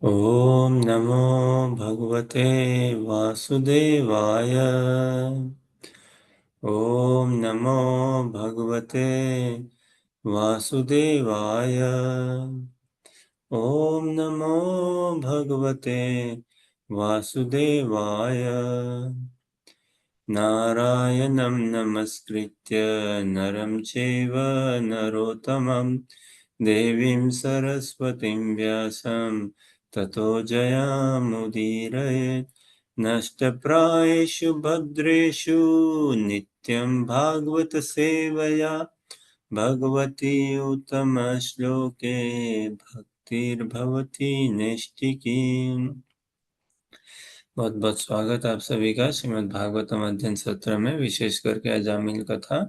ॐ नमो भगवते वासुदेवाय। ॐ नमो भगवते वासुदेवाय। ॐ नमो भगवते वासुदेवाय। नारायणं नमस्कृत्य नरं चैव नरोत्तमं देवीं सरस्वतीं व्यासं ततो जयामुदीरयेत्। नष्टप्रायेषु भद्रेषु नित्यं भागवत सेवया भगवती उत्तमश्लोके भक्तिर्भवति नैष्टिकीम्। बहुत बहुत स्वागत आप सभी का श्रीमद् भागवतम अध्ययन सत्र में, विशेष करके अजामिल कथा।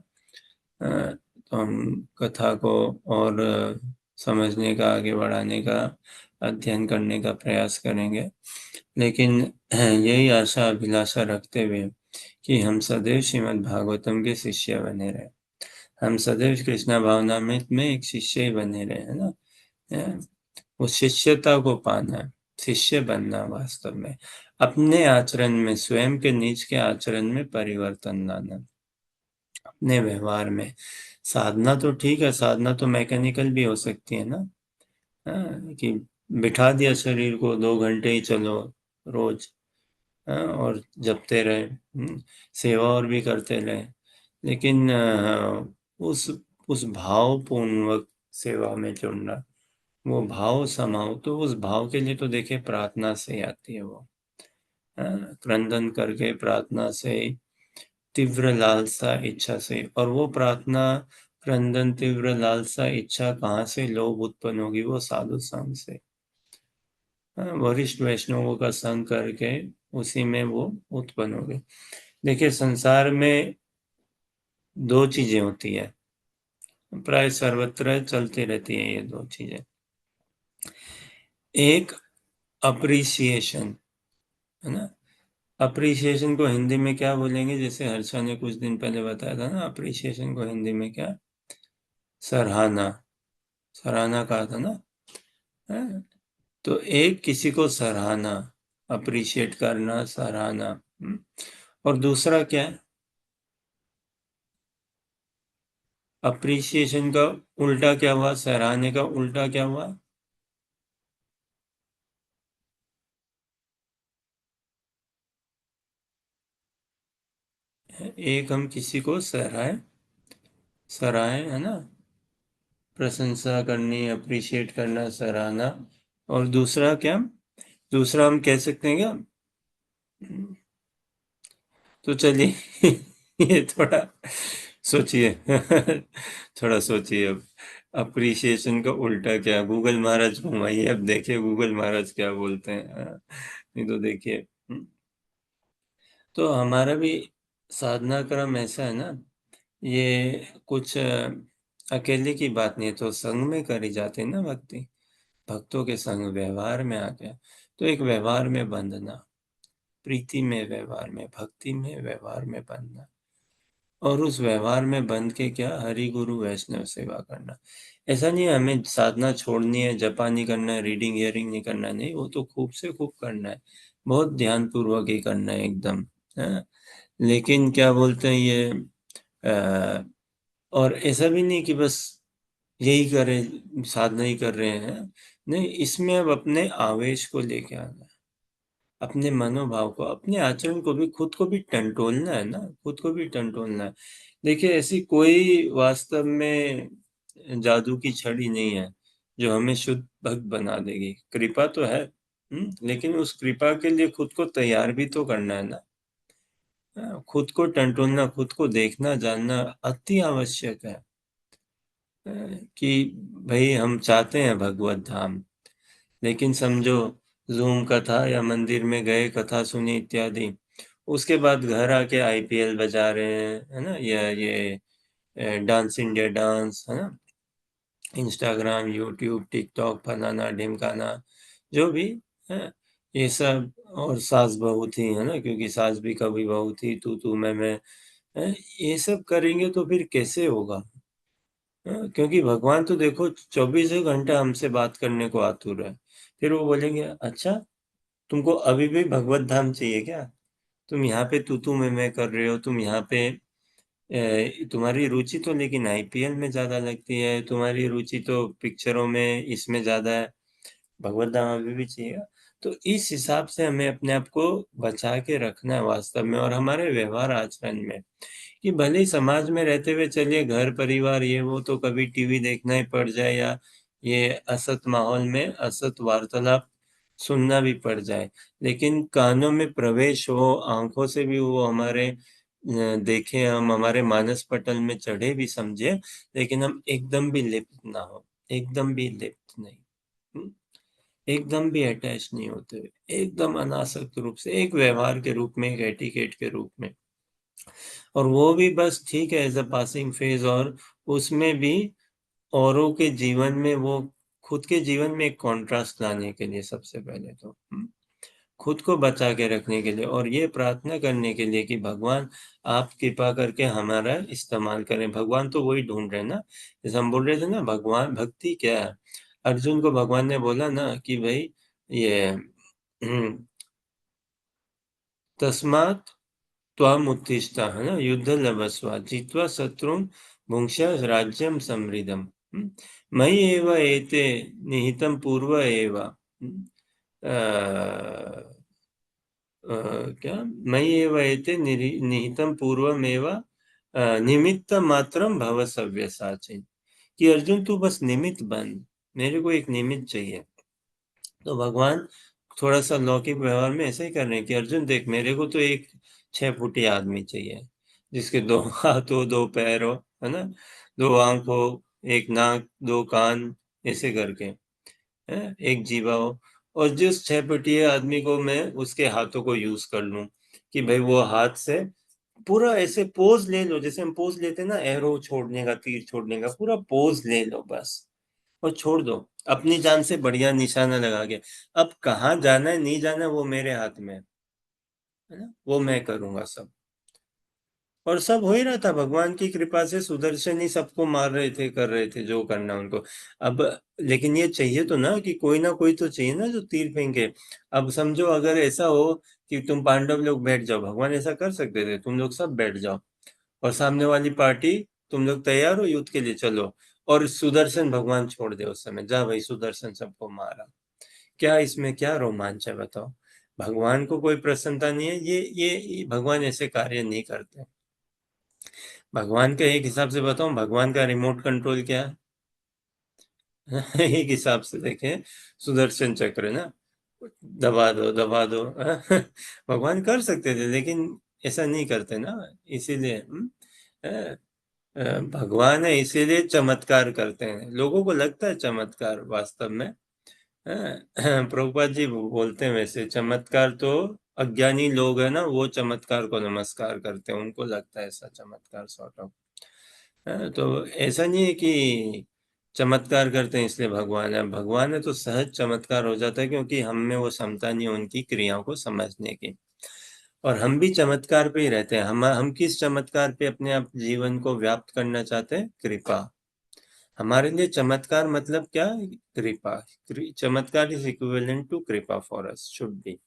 तो हम कथा को और समझने का, आगे बढ़ाने का, अध्ययन करने का प्रयास करेंगे, लेकिन यही आशा अभिलाषा रखते हुए कि हम सदैव श्रीमद् भागवतम के शिष्य बने रहे, हम सदैव कृष्णा भावनामृत में एक शिष्य ही बने रहे, है ना। उस शिष्यता को पाना, शिष्य बनना, वास्तव में अपने आचरण में, स्वयं के निज के आचरण में परिवर्तन लाना, अपने व्यवहार में। साधना तो ठीक है, साधना तो मैकेनिकल भी हो सकती है ना। कि बिठा दिया शरीर को, 2 घंटे ही चलो रोज, और जपते रहे, सेवा और भी करते रहे, लेकिन उस उस भावपूर्वक सेवा में जुड़ना, वो भाव समाओ, तो उस भाव के लिए तो देखिए प्रार्थना से ही आती है वो। क्रंदन करके, प्रार्थना से, तीव्र लालसा इच्छा से। और वो प्रार्थना, क्रंदन, तीव्र लालसा इच्छा कहाँ से लोभ उत्पन्न होगी? वो साधु संग से, वरिष्ठ वैष्णवों का संग करके उसी में वो उत्पन्न होगी। देखिए संसार में 2 चीजें होती है, प्राय सर्वत्र चलती रहती है ये 2 चीजें। एक अप्रिसिएशन, है ना। अप्रिसिएशन को हिंदी में क्या बोलेंगे? जैसे हर्षा ने कुछ दिन पहले बताया था ना, अप्रिसिएशन को हिंदी में क्या? सराहना, सराहना कहा था ना। है? तो एक किसी को सराहना, अप्रिशिएट करना, सराहना। और दूसरा क्या है? अप्रिसिएशन का उल्टा क्या हुआ? सराहने का उल्टा क्या हुआ? एक हम किसी को सराहे, सराहे, है ना, प्रशंसा करनी, अप्रिशिएट करना, सराहना। और दूसरा क्या? दूसरा हम कह सकते हैं क्या? तो चलिए ये थोड़ा सोचिए थोड़ा सोचिए अब। अप्रिसिएशन का उल्टा क्या? गूगल महाराज घुमाइए, अब देखिए गूगल महाराज क्या बोलते हैं। नहीं तो देखिए, तो हमारा भी साधना क्रम ऐसा है ना, ये कुछ अकेले की बात नहीं है, तो संग में करी जाती है ना भक्ति। भक्तों के संग व्यवहार में आ गया, तो एक व्यवहार में बंधना, प्रीति में व्यवहार में, भक्ति में व्यवहार में बंधना, और उस व्यवहार में बंध के क्या, हरि गुरु वैष्णव सेवा करना। ऐसा नहीं है हमें साधना छोड़नी है, जपा नहीं करना है, रीडिंग हियरिंग नहीं करना है, नहीं, वो तो खूब से खूब करना है, बहुत ध्यान पूर्वक ही करना है एकदम, है। लेकिन क्या बोलते हैं ये, अ, और ऐसा भी नहीं कि बस यही करें, साधना ही कर रहे हैं, नहीं, इसमें अब अपने आवेश को लेके आना है, अपने मनोभाव को, अपने आचरण को भी, खुद को भी टंटोलना है ना, खुद को भी टंटोलना है। देखिए ऐसी कोई वास्तव में जादू की छड़ी नहीं है जो हमें शुद्ध भक्त बना देगी। कृपा तो है, लेकिन उस कृपा के लिए खुद को तैयार भी तो करना है ना। खुद को टंटोलना, खुद को देखना जानना अति आवश्यक है। कि भाई हम चाहते हैं भगवत धाम, लेकिन समझो जूम कथा या मंदिर में गए, कथा सुनी इत्यादि, उसके बाद घर आके आईपीएल बजा रहे हैं, है ना, या ये डांस इंडिया डांस, है ना, इंस्टाग्राम, यूट्यूब, टिकटॉक, फलाना ढिमकाना, जो भी है, ये सब। और सास बहू थी, है ना, क्योंकि सास भी कभी बहू थी, तू मैं, है, ये सब करेंगे तो फिर कैसे होगा? क्योंकि भगवान तो देखो 24 घंटा हमसे बात करने को आतुर है, फिर वो बोलेंगे, अच्छा तुमको अभी भी भगवत धाम चाहिए क्या? तुम यहाँ पे तू मैं कर रहे हो, तुम यहाँ पे तुम्हारी रुचि तो लेकिन आईपीएल में ज्यादा लगती है, तुम्हारी रुचि तो पिक्चरों में इसमें ज्यादा है, भगवत धाम अभी भी चाहिए। तो इस हिसाब से हमें अपने आप को बचा के रखना है वास्तव में, और हमारे व्यवहार आचरण में, कि भले ही समाज में रहते हुए चलिए, घर परिवार ये वो तो कभी टीवी देखना ही पड़ जाए, या ये असत माहौल में असत वार्तालाप सुनना भी पड़ जाए, लेकिन कानों में प्रवेश हो, आंखों से भी वो हमारे देखें, हम हमारे मानस पटल में चढ़े भी समझे, लेकिन हम एकदम भी लिप्त ना हो, एकदम भी लिप्त नहीं, हम्म? एकदम भी अटैच नहीं होते हुए, एकदम अनासक्त रूप से, एक व्यवहार के रूप में, एक एटिकेट के रूप में, और वो भी बस ठीक है एज अ पासिंग फेज, और उसमें भी औरों के जीवन में वो, खुद के जीवन में एक कॉन्ट्रास्ट लाने के लिए सबसे पहले तो, खुद को बचा के रखने के लिए, और ये प्रार्थना करने के लिए कि भगवान आप कृपा करके हमारा इस्तेमाल करें। भगवान तो वही ढूंढ रहे हैं ना, जैसे हम बोल रहे थे ना, भगवान भक्ति क्या है। अर्जुन को भगवान ने बोला ना कि भाई ये तस्मात् त्वामुत्तिष्ठ, है ना, युद्ध लभस्व जित्वा शत्रुं भुङ्क्ष्व राज्यं समृद्धम्। मयि एव एते निहितं पूर्व एव, क्या, मयि एव एते निहितं पूर्वमेव, निमित्त मात्रम भव सव्यसाची, कि अर्जुन तू बस निमित्त बन, मेरे को एक निमित्त चाहिए। तो भगवान थोड़ा सा लौकिक व्यवहार में ऐसे ही कर रहे हैं कि अर्जुन देख, मेरे को तो एक 6 फुटी आदमी चाहिए, जिसके 2 हाथ हो, 2 पैर हो, है ना, 2 आंख हो, एक नाक, 2 कान, ऐसे करके, है, एक जीवा हो, और जिस 6 फुटी आदमी को मैं उसके हाथों को यूज कर लूं, कि भाई वो हाथ से पूरा ऐसे पोज ले लो, जैसे हम पोज लेते हैं ना, एरो छोड़ने का, तीर छोड़ने का, पूरा पोज ले लो बस, और छोड़ दो, अपनी जान से बढ़िया निशाना लगा के। अब कहाँ जाना है नहीं जाना है, वो मेरे हाथ में है ना, वो मैं करूंगा सब, और सब हो ही रहा था भगवान की कृपा से, सुदर्शन ही सबको मार रहे थे, कर रहे थे जो करना उनको। अब लेकिन ये चाहिए तो ना कि कोई ना कोई तो चाहिए ना जो तीर फेंके। अब समझो अगर ऐसा हो कि तुम पांडव लोग बैठ जाओ, भगवान ऐसा कर सकते थे, तुम लोग सब बैठ जाओ, और सामने वाली पार्टी, तुम लोग तैयार हो युद्ध के लिए, चलो, और सुदर्शन भगवान छोड़ दे उस समय, जा भाई सुदर्शन सबको मारा, क्या इसमें क्या रोमांच है बताओ। भगवान को कोई प्रसन्नता नहीं है, ये भगवान ऐसे कार्य नहीं करते। भगवान का एक हिसाब से बताऊं, भगवान का रिमोट कंट्रोल क्या है? एक हिसाब से देखें, सुदर्शन चक्र ना, दबा दो दबा दो। भगवान कर सकते थे, लेकिन ऐसा नहीं करते ना, इसीलिए भगवान है, इसीलिए चमत्कार करते हैं, लोगों को लगता है चमत्कार, वास्तव में प्रभुपाद जी बोलते हैं वैसे, चमत्कार तो अज्ञानी लोग है ना, वो चमत्कार को नमस्कार करते हैं, उनको लगता है ऐसा चमत्कार सॉर्ट ऑफ। तो ऐसा नहीं है कि चमत्कार करते हैं इसलिए भगवान है तो सहज चमत्कार हो जाता है, क्योंकि हम में वो क्षमता नहीं है उनकी क्रियाओं को समझने की। और हम भी चमत्कार पे ही रहते हैं, हम किस चमत्कार पे अपने आप जीवन को व्याप्त करना चाहते हैं? कृपा। हमारे लिए चमत्कार मतलब क्या? कृपा। चमत्कार इज इक्विवेलेंट टू कृपा फॉर अस, शुड बी।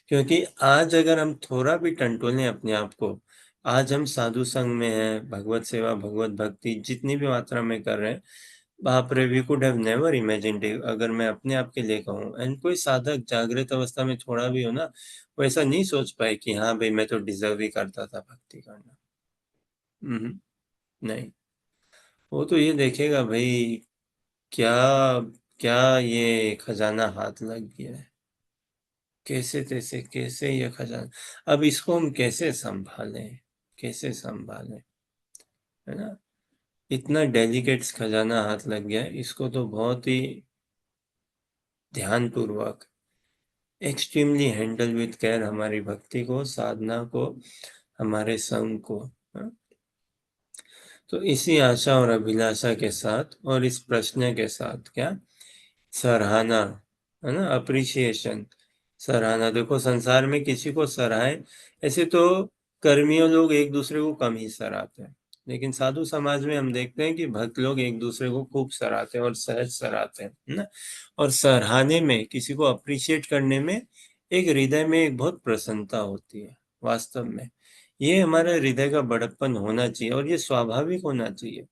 क्योंकि आज अगर हम थोड़ा भी टंटोलें अपने आप को, आज हम साधु संघ में हैं, भगवत सेवा भगवत भक्ति जितनी भी मात्रा में कर रहे हैं, बाप रे, we could have never imagined, अगर मैं अपने आप के लिए कहूँ, एंड कोई साधक जागृत अवस्था में थोड़ा भी हो ना, वो ऐसा नहीं सोच पाए कि हाँ भाई मैं तो डिजर्व ही करता था भक्ति करना। नहीं, वो तो ये देखेगा भाई, क्या क्या ये खजाना हाथ लग गया है, कैसे तैसे कैसे ये खजाना, अब इसको हम कैसे संभालें, कैसे संभालें, है ना, इतना डेलिकेट खजाना हाथ लग गया है, इसको तो बहुत ही ध्यान पूर्वक, एक्सट्रीमली हैंडल विथ केयर, हमारी भक्ति को, साधना को, हमारे संग को, हाँ? तो इसी आशा और अभिलाषा के साथ, और इस प्रश्न के साथ, क्या, सराहना, है ना, अप्रिसिएशन, सराहना, देखो संसार में किसी को सराहे, ऐसे तो कर्मियों लोग एक दूसरे को कम ही सराहते हैं, लेकिन साधु समाज में हम देखते हैं कि भक्त लोग एक दूसरे को खूब सराहते हैं और सहज सराहते हैं, है ना। और सराहने में, किसी को अप्रिशिएट करने में, एक हृदय में एक बहुत प्रसन्नता होती है वास्तव में। ये हमारे हृदय का बड़प्पन होना चाहिए और ये स्वाभाविक होना चाहिए,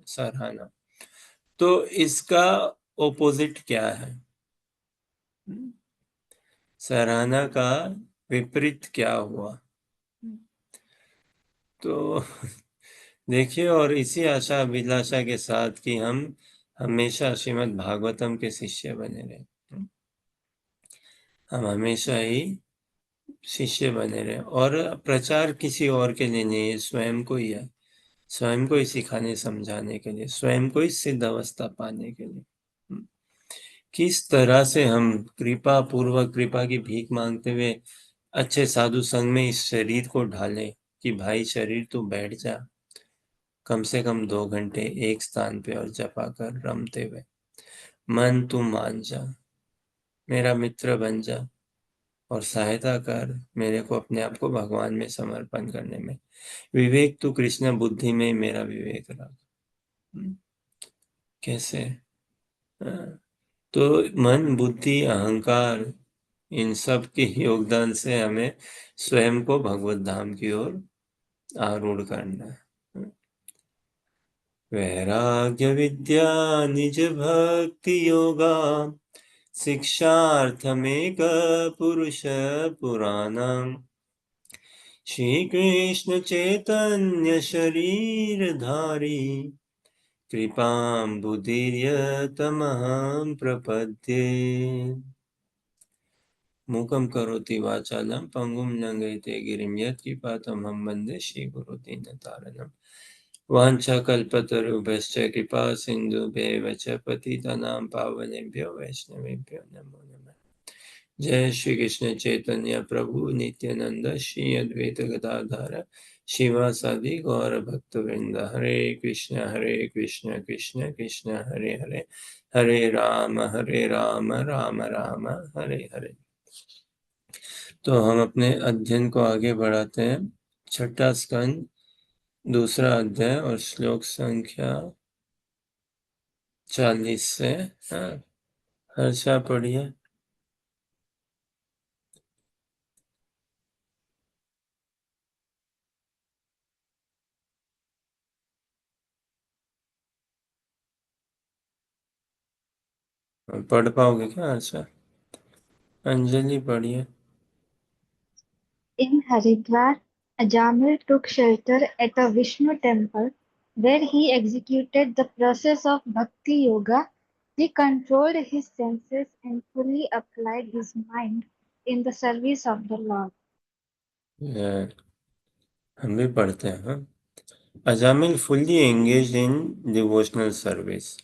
सराहना। तो इसका ओपोजिट क्या है? सराहना का विपरीत क्या हुआ? तो देखिए, और इसी आशा अभिलाषा के साथ कि हम हमेशा श्रीमद् भागवतम के शिष्य बने रहे, हम हमेशा ही शिष्य बने रहे, और प्रचार किसी और के लिए नहीं है, स्वयं को ही है, स्वयं को ही सिखाने समझाने के लिए, स्वयं को ही सिद्ध अवस्था पाने के लिए। किस तरह से हम कृपा पूर्वक, कृपा की भीख मांगते हुए अच्छे साधु संग में इस शरीर को ढालें कि भाई शरीर तू बैठ जा, कम से कम 2 घंटे एक स्थान पे और जपा कर रमते हुए। मन तू मान जा, मेरा मित्र बन जा और सहायता कर मेरे को अपने आप को भगवान में समर्पण करने में। विवेक तू कृष्ण बुद्धि में मेरा विवेक रख। कैसे? हाँ। तो मन, बुद्धि, अहंकार, इन सब के योगदान से हमें स्वयं को भगवत धाम की ओर आरूढ़ करना है। वैराग्य विद्या निज भक्ति योगा शिक्षार्थमेक पुरुष पुराणम श्री कृष्ण चैतन्य शरीरधारी कृपाम्बुदीर्यतमहं प्रपद्ये। मूकं करोति वाचालं पंगुं लंघयते गिरिं यत्कृपातमहं वन्दे श्रीगुरुदीनतारिणम्। वाञ्छाकल्पतरुभ्यश्च कृपा सिन्धुभ्येव च पतितानां पावनेभ्यो वैष्णवेभ्यो नमो नमः। जय श्री कृष्ण चैतन्य प्रभु नित्यानंद श्री अद्वैत गदाधर शिवासादि गौर भक्त वृंद। हरे कृष्ण कृष्ण कृष्ण हरे हरे, हरे राम राम राम हरे हरे। तो हम अपने अध्ययन को आगे बढ़ाते हैं। छठा स्कंद, दूसरा अध्याय और श्लोक संख्या 40 से। हाँ, हर्षा पढ़िए। पढ़ पाओगे क्या हर्षा? अंजलि पढ़िए। In Haridwar, Ajamil took shelter at a Vishnu temple where he executed the process of Bhakti Yoga. He controlled his senses and fully applied his mind in the service of the Lord. हम भी पढ़ते हैं, हाँ। Ajamil fully engaged in devotional service.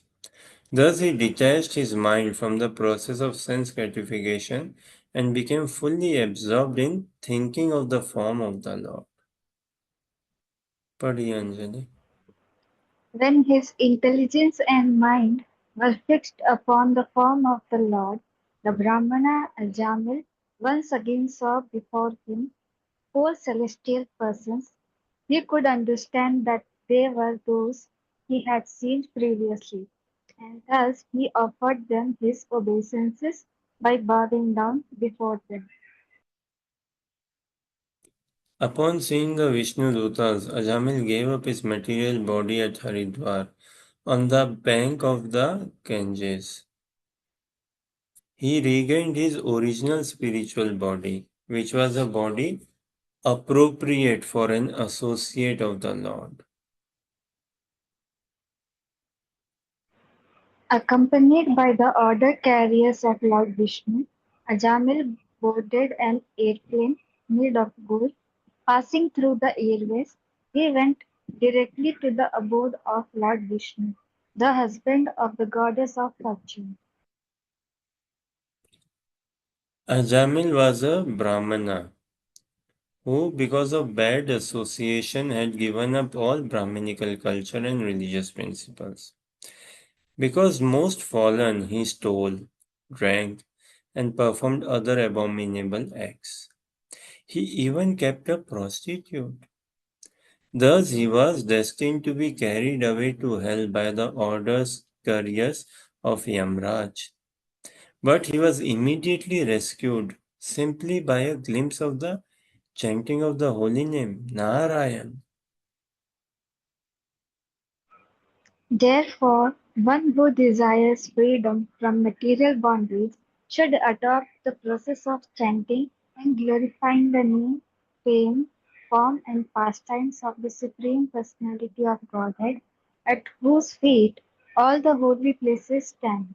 Thus, he detached his mind from the process of sense gratification and became fully absorbed in thinking of the form of the Lord. पढ़िए Anjali. When his intelligence and mind were fixed upon the form of the Lord, the Brahmana Ajamil once again saw before him four celestial persons. He could understand that they were those he had seen previously, and thus he offered them his obeisances by bowing down before them. Upon seeing the Vishnu Dutas, Ajamil gave up his material body at Haridwar on the bank of the Ganges. He regained his original spiritual body, which was a body appropriate for an associate of the Lord. Accompanied by the order carriers of Lord Vishnu, Ajamil boarded an airplane made of gold. Passing through the airways, he went directly to the abode of Lord Vishnu, the husband of the goddess of fortune. Ajamil was a Brahmana who, because of bad association, had given up all Brahminical culture and religious principles. Because most fallen, he stole, drank, and performed other abominable acts. He even kept a prostitute. Thus he was destined to be carried away to hell by the orders couriers of Yamraj. But he was immediately rescued simply by a glimpse of the chanting of the holy name, Narayan. Therefore, one who desires freedom from material boundaries should adopt the process of chanting and glorifying the name, fame, form, and pastimes of the Supreme Personality of Godhead, at whose feet all the holy places stand.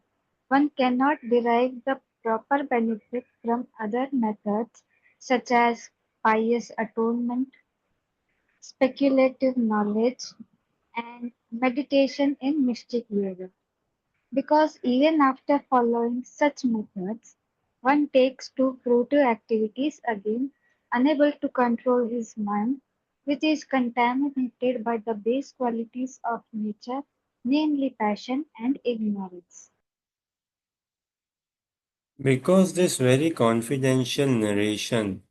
One cannot derive the proper benefit from other methods such as pious atonement, speculative knowledge, and meditation in mystic yoga. Because even after following such methods, one takes to fruitive activities again, unable to control his mind, which is contaminated by the base qualities of nature, namely passion and ignorance. Because this very confidential narration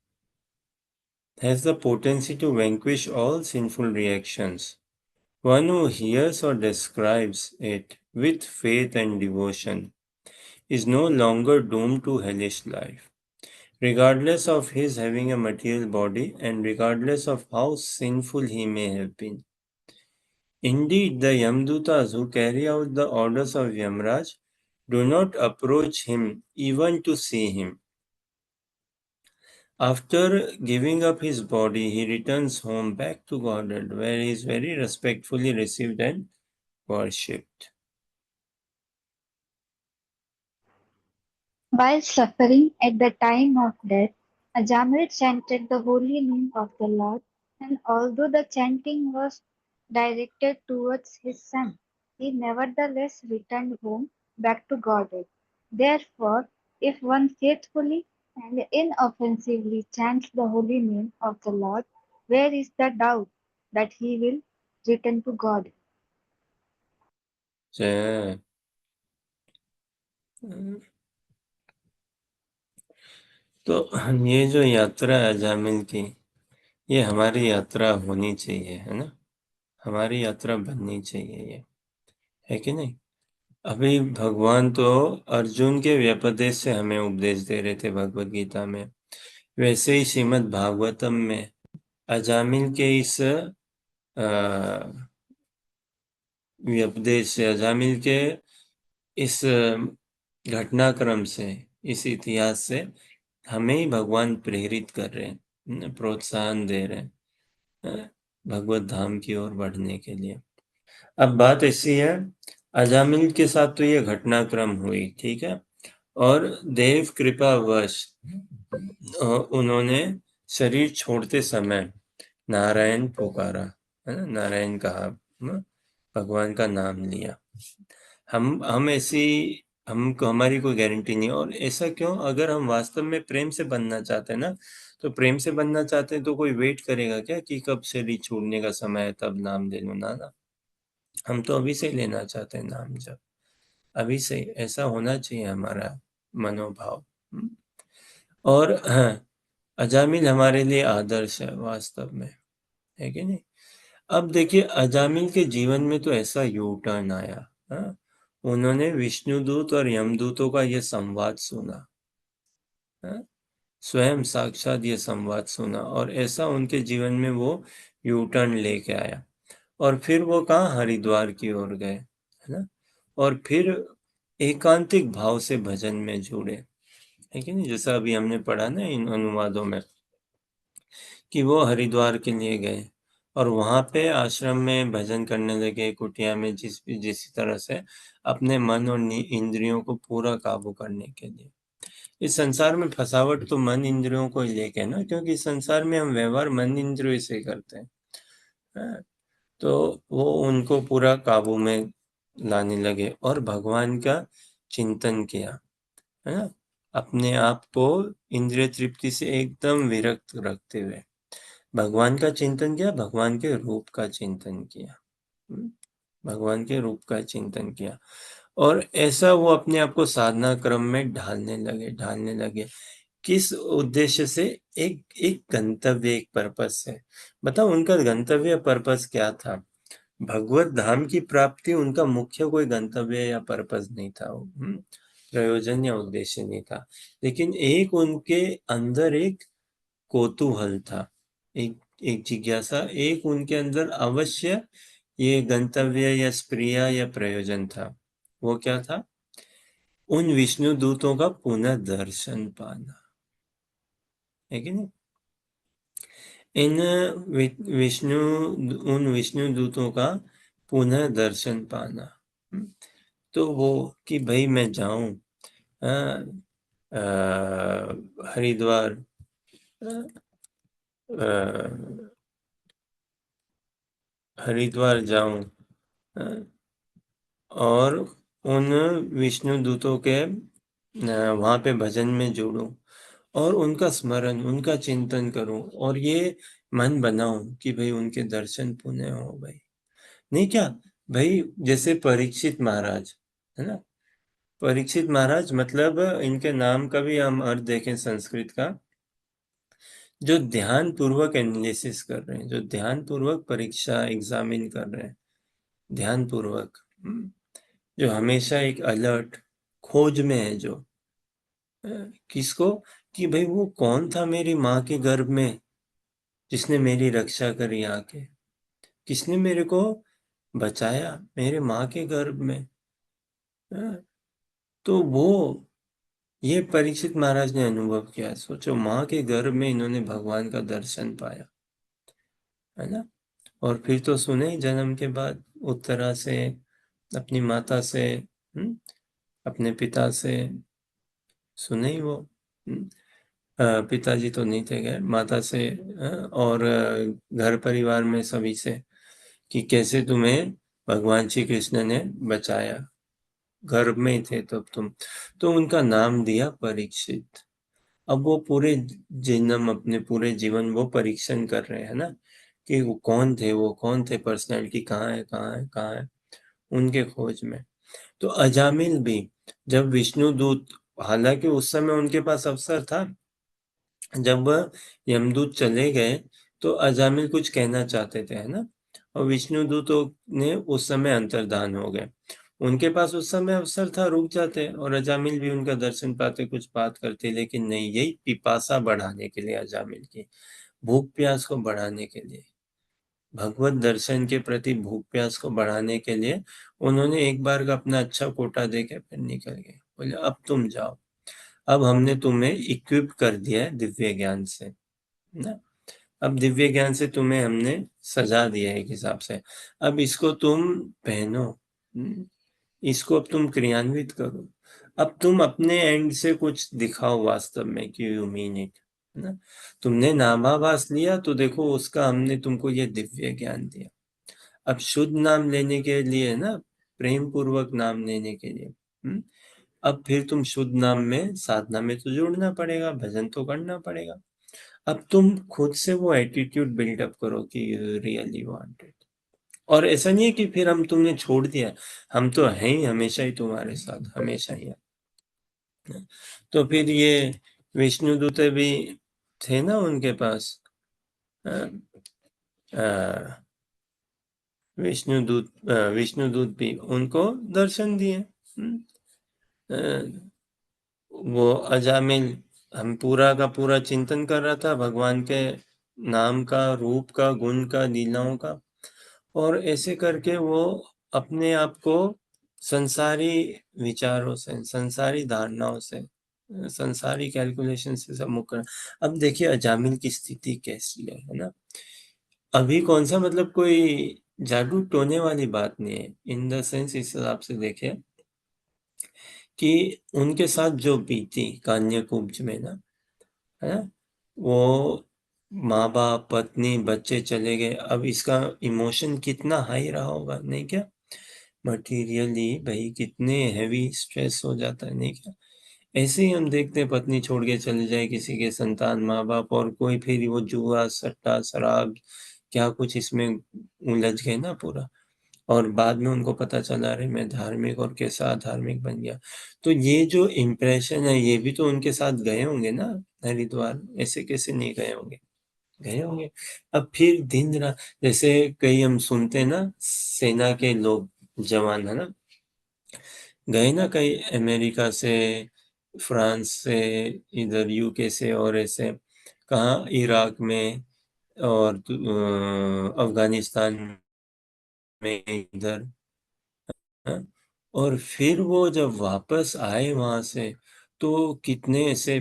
has the potency to vanquish all sinful reactions. One who hears or describes it with faith and devotion is no longer doomed to hellish life, regardless of his having a material body and regardless of how sinful he may have been. Indeed, the Yamdutas who carry out the orders of Yamraj do not approach him even to see him. After giving up his body, he returns home back to Godhead, where he is very respectfully received and worshipped. While suffering at the time of death, Ajamil chanted the holy name of the Lord, and although the chanting was directed towards his son, he nevertheless returned home back to Godhead. Therefore, if one faithfully and inoffensively chants the holy name of the Lord, where is the doubt that he will return to God? So, तो ये जो यात्रा है अजामिल की, ये हमारी यात्रा होनी चाहिए, है ना? हमारी यात्रा बननी चाहिए ये, है कि नहीं? अभी भगवान तो अर्जुन के व्यपदेश से हमें उपदेश दे रहे थे भगवत गीता में। वैसे ही श्रीमद् भागवतम में अजामिल के इस व्यपदेश से, अजामिल के इस घटनाक्रम से, इस इतिहास से हमें ही भगवान प्रेरित कर रहे हैं, प्रोत्साहन दे रहे हैं भगवत धाम की ओर बढ़ने के लिए। अब बात ऐसी है, अजामिल के साथ तो ये घटनाक्रम हुई, ठीक है, और देव कृपावश उन्होंने शरीर छोड़ते समय नारायण पुकारा, है ना, नारायण कहा, भगवान का नाम लिया। हम ऐसी हमको हमारी कोई गारंटी नहीं, और ऐसा क्यों? अगर हम वास्तव में प्रेम से बनना चाहते हैं ना, तो प्रेम से बनना चाहते हैं तो कोई वेट करेगा क्या कि कब शरीर छोड़ने का समय है तब नाम ले लो? ना, हम तो अभी से ही लेना चाहते हैं नाम जब, अभी से ही ऐसा होना चाहिए हमारा मनोभाव। और हाँ, अजामिल हमारे लिए आदर्श है वास्तव में, है कि नहीं? अब देखिए, अजामिल के जीवन में तो ऐसा यू टर्न आया, हाँ? उन्होंने विष्णुदूत और यमदूतों का ये संवाद सुना, हाँ? स्वयं साक्षात ये संवाद सुना, और ऐसा उनके जीवन में वो यू टर्न लेके आया, और फिर वो कहाँ? हरिद्वार की ओर गए, है ना? और फिर एकांतिक भाव से भजन में जुड़े, है कि नहीं? जैसा अभी हमने पढ़ा ना इन अनुवादों में, कि वो हरिद्वार के लिए गए और वहाँ पे आश्रम में भजन करने लगे, कुटिया में, जिस तरह से अपने मन और इंद्रियों को पूरा काबू करने के लिए। इस संसार में फसावट तो मन इंद्रियों को ही लेके है ना, क्योंकि इस संसार में हम व्यवहार मन इंद्रियों से करते हैं, हाँ? तो वो उनको पूरा काबू में लाने लगे और भगवान का चिंतन किया, है ना? अपने आप को इंद्रिय तृप्ति से एकदम विरक्त रखते हुए भगवान का चिंतन किया, भगवान के रूप का चिंतन किया, भगवान के रूप का चिंतन किया, और ऐसा वो अपने आप को साधना क्रम में ढालने लगे, किस उद्देश्य से? एक एक गंतव्य, एक पर्पस है। बताओ उनका गंतव्य पर्पस क्या था? भगवत धाम की प्राप्ति उनका मुख्य कोई गंतव्य या पर्पस नहीं था वो, प्रयोजन या उद्देश्य नहीं था। लेकिन एक उनके अंदर एक कौतूहल था, एक एक जिज्ञासा, एक उनके अंदर अवश्य ये गंतव्य या स्प्रिया या प्रयोजन था। वो क्या था? उन विष्णु दूतों का पुनः दर्शन पाना, है कि नहीं? इन विष्णु उन विष्णु दूतों का पुनः दर्शन पाना। तो वो कि भाई मैं जाऊं हरिद्वार, हरिद्वार जाऊं और उन विष्णु दूतों के वहां पे भजन में जुड़ूं और उनका स्मरण, उनका चिंतन करूं और ये मन बनाऊं कि भाई उनके दर्शन पुण्य हो भाई। नहीं क्या भाई? जैसे परीक्षित महाराज, है ना? परीक्षित महाराज मतलब इनके नाम का भी हम अर्थ देखें संस्कृत का, जो ध्यान पूर्वक एनालिसिस कर रहे हैं, जो ध्यान पूर्वक परीक्षा एग्जामिन कर रहे हैं, ध्यान पूर्वक, जो हमेशा एक अलर्ट खोज में है, जो किसको? कि भाई वो कौन था मेरी माँ के गर्भ में जिसने मेरी रक्षा करी आके, किसने मेरे को बचाया मेरे माँ के गर्भ में। तो वो ये परीक्षित महाराज ने अनुभव किया। सोचो, माँ के गर्भ में इन्होंने भगवान का दर्शन पाया, है ना? और फिर तो सुने जन्म के बाद उत्तरा से, अपनी माता से, अपने पिता से सुने ही वो। पिताजी तो नहीं थे गए, माता से, और घर परिवार में सभी से, कि कैसे तुम्हें भगवान श्री कृष्ण ने बचाया, गर्भ में ही थे तब तुम। तो उनका नाम दिया परीक्षित। अब वो पूरे जन्म, अपने पूरे जीवन वो परीक्षण कर रहे हैं ना, कि वो कौन थे, वो कौन थे, पर्सनैलिटी कहाँ है, कहाँ है, कहाँ है, उनके खोज में। तो अजामिल भी जब विष्णु दूत, हालांकि उस समय उनके पास अवसर था, जब यमदूत चले गए तो अजामिल कुछ कहना चाहते थे, है ना? और विष्णुदूतों ने उस समय अंतर्धान हो गए। उनके पास उस समय अवसर था, रुक जाते और अजामिल भी उनका दर्शन पाते, कुछ बात करते, लेकिन नहीं, यही पिपासा बढ़ाने के लिए, अजामिल की भूख प्यास को बढ़ाने के लिए, भगवत दर्शन के प्रति भूख प्यास को बढ़ाने के लिए, उन्होंने एक बार का अपना अच्छा कोटा दे के फिर निकल गए। बोले अब तुम जाओ, अब हमने तुम्हें इक्विप कर दिया है दिव्य ज्ञान से, ना? अब दिव्य ज्ञान से तुम्हें हमने सजा दिया है एक हिसाब से, अब इसको तुम पहनो, इसको अब तुम क्रियान्वित करो, अब तुम अपने एंड से कुछ दिखाओ वास्तव में कि यू मीन इट, है ना? तुमने नामाभास लिया तो देखो उसका हमने तुमको ये दिव्य ज्ञान दिया। अब शुद्ध नाम लेने के लिए ना, प्रेम पूर्वक नाम लेने के लिए, अब फिर तुम शुद्ध नाम में, साधना में तो जुड़ना पड़ेगा, भजन तो करना पड़ेगा। अब तुम खुद से वो एटीट्यूड बिल्डअप करो कि यू रियली वांट इट। और ऐसा नहीं है कि फिर हम तुमने छोड़ दिया, हम तो हैं ही, हमेशा ही तुम्हारे साथ, हमेशा ही है। तो फिर ये विष्णुदूत भी थे ना उनके पास, विष्णुदूत भी उनको दर्शन दिए। अ, वो अजामिल हम पूरा का पूरा चिंतन कर रहा था भगवान के नाम का, रूप का, गुण का, लीलाओं का, और ऐसे करके वो अपने आप को संसारी विचारों से, संसारी धारणाओं से, संसारी कैलकुलेशन से सब मुक्त कर। अब देखिए अजामिल की स्थिति कैसी है ना? अभी कौन सा, मतलब कोई जादू टोने वाली बात नहीं है, इन द सेंस, इस हिसाब से देखे कि उनके साथ जो बीती कान्याकुब्ज में ना, है ना, वो माँ बाप, पत्नी, बच्चे चले गए, अब इसका इमोशन कितना हाई रहा होगा, नहीं क्या? मटीरियली भाई कितने हैवी स्ट्रेस हो जाता है, नहीं क्या? ऐसे ही हम देखते हैं, पत्नी छोड़ के चले जाए किसी के, संतान, माँ बाप, और कोई फिर वो जुआ, सट्टा, शराब, क्या कुछ इसमें उलझ गए ना पूरा। और बाद में उनको पता चला अरे मैं धार्मिक और कैसा अधार्मिक बन गया। तो ये जो इम्प्रेशन है ये भी तो उनके साथ गए होंगे ना हरिद्वार, ऐसे कैसे नहीं गए होंगे? गए होंगे। अब फिर दिन रात जैसे कई हम सुनते हैं ना सेना के लोग जवान है ना गए ना कहीं अमेरिका से, फ्रांस से, इधर यूके से और ऐसे कहाँ इराक में और अफगानिस्तान में इधर हाँ? और फिर वो जब वापस आए वहां से तो कितने ऐसे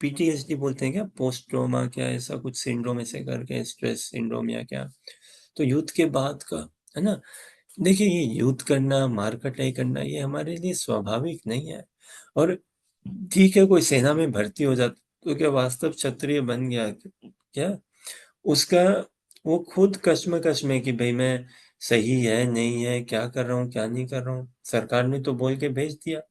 पीटीएसडी बोलते हैं क्या, पोस्ट ट्रॉमा क्या ऐसा कुछ सिंड्रोम ऐसे करके, स्ट्रेस सिंड्रोम या क्या, तो युद्ध के बाद का है ना। देखिए ये युद्ध करना मार कटाई करना ये हमारे लिए स्वाभाविक नहीं है। और ठीक है कोई सेना में भर्ती हो जाता तो क्या वास्तव क्षत्रिय बन गया क्या, उसका वो खुद कश्मकश में कि भाई मैं सही है नहीं है क्या कर रहा हूँ क्या नहीं कर रहा हूँ, सरकार ने तो बोल के भेज दिया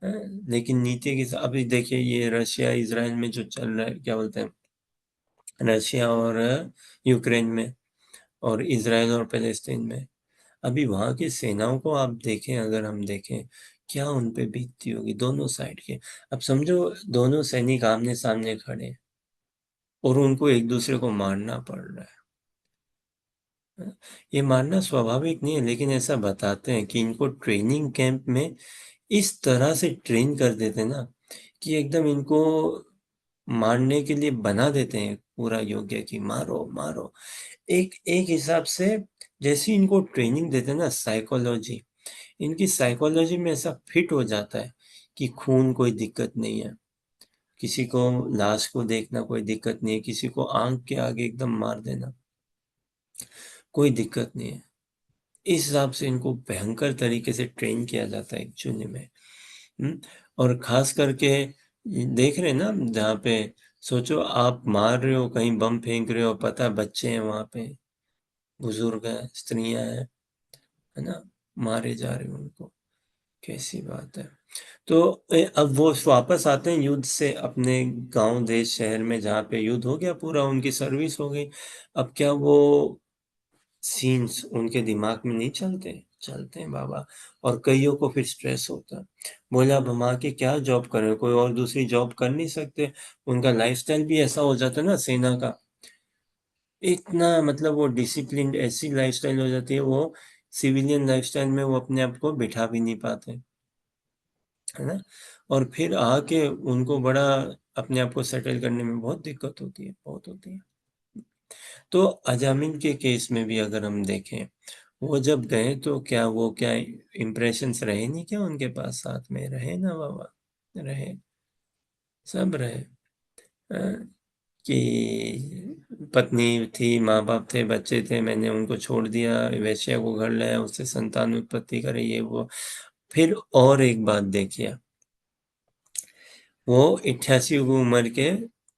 है। लेकिन नीति के अभी देखिए ये रशिया इजराइल में जो चल रहा है क्या बोलते हैं, रशिया और यूक्रेन में और इजराइल और पैलेस्टीन में, अभी वहां की सेनाओं को आप देखें, अगर हम देखें क्या उन पे बीतती होगी दोनों साइड के। अब समझो दोनों सैनिक आमने सामने खड़े हैं और उनको एक दूसरे को मारना पड़ रहा है। ये मानना स्वाभाविक नहीं है लेकिन ऐसा बताते हैं कि इनको ट्रेनिंग कैंप में इस तरह से ट्रेन कर देते हैं ना कि एकदम इनको मारने के लिए बना देते हैं पूरा योग्य कि मारो मारो। एक एक हिसाब से जैसी इनको ट्रेनिंग देते हैं ना साइकोलॉजी, इनकी साइकोलॉजी में ऐसा फिट हो जाता है कि खून कोई दिक्कत नहीं है, किसी को लाश को देखना कोई दिक्कत नहीं है, किसी को आंख के आगे एकदम मार देना कोई दिक्कत नहीं है। इस हिसाब से इनको भयंकर तरीके से ट्रेन किया जाता है एक्चुअली में। और खास करके देख रहे हैं ना जहाँ पे सोचो आप मार रहे हो कहीं बम फेंक रहे हो, पता है बच्चे हैं वहां पे, बुजुर्ग हैं, स्त्रियां हैं, है ना, मारे जा रहे हो उनको, कैसी बात है। तो अब वो वापस आते हैं युद्ध से अपने गांव देश शहर में जहाँ पे युद्ध हो गया पूरा, उनकी सर्विस हो गई। अब क्या वो सीन्स उनके दिमाग में नहीं चलते? चलते हैं बाबा। और कईयों को फिर स्ट्रेस होता है, बोले अब हम आके क्या जॉब करें, कोई और दूसरी जॉब कर नहीं सकते। उनका लाइफस्टाइल भी ऐसा हो जाता है ना सेना का, इतना मतलब वो डिसिप्लिन ऐसी लाइफस्टाइल हो जाती है, वो सिविलियन लाइफस्टाइल में वो अपने आप को बिठा भी नहीं पाते, है ना। और फिर आके उनको बड़ा अपने आप को सेटल करने में बहुत दिक्कत होती है, बहुत होती है। तो अजामिन के केस में भी अगर हम देखें, वो जब गए तो क्या वो क्या इम्प्रेशंस रहे नहीं क्या उनके पास, साथ में रहे ना बाबा, रहे, सब रहे। अ, कि पत्नी थी, माँ बाप थे, बच्चे थे, मैंने उनको छोड़ दिया, वैश्या को घर लाया, उससे संतान उत्पत्ति करे ये वो। फिर और एक बात देखिए, वो 88 की उम्र के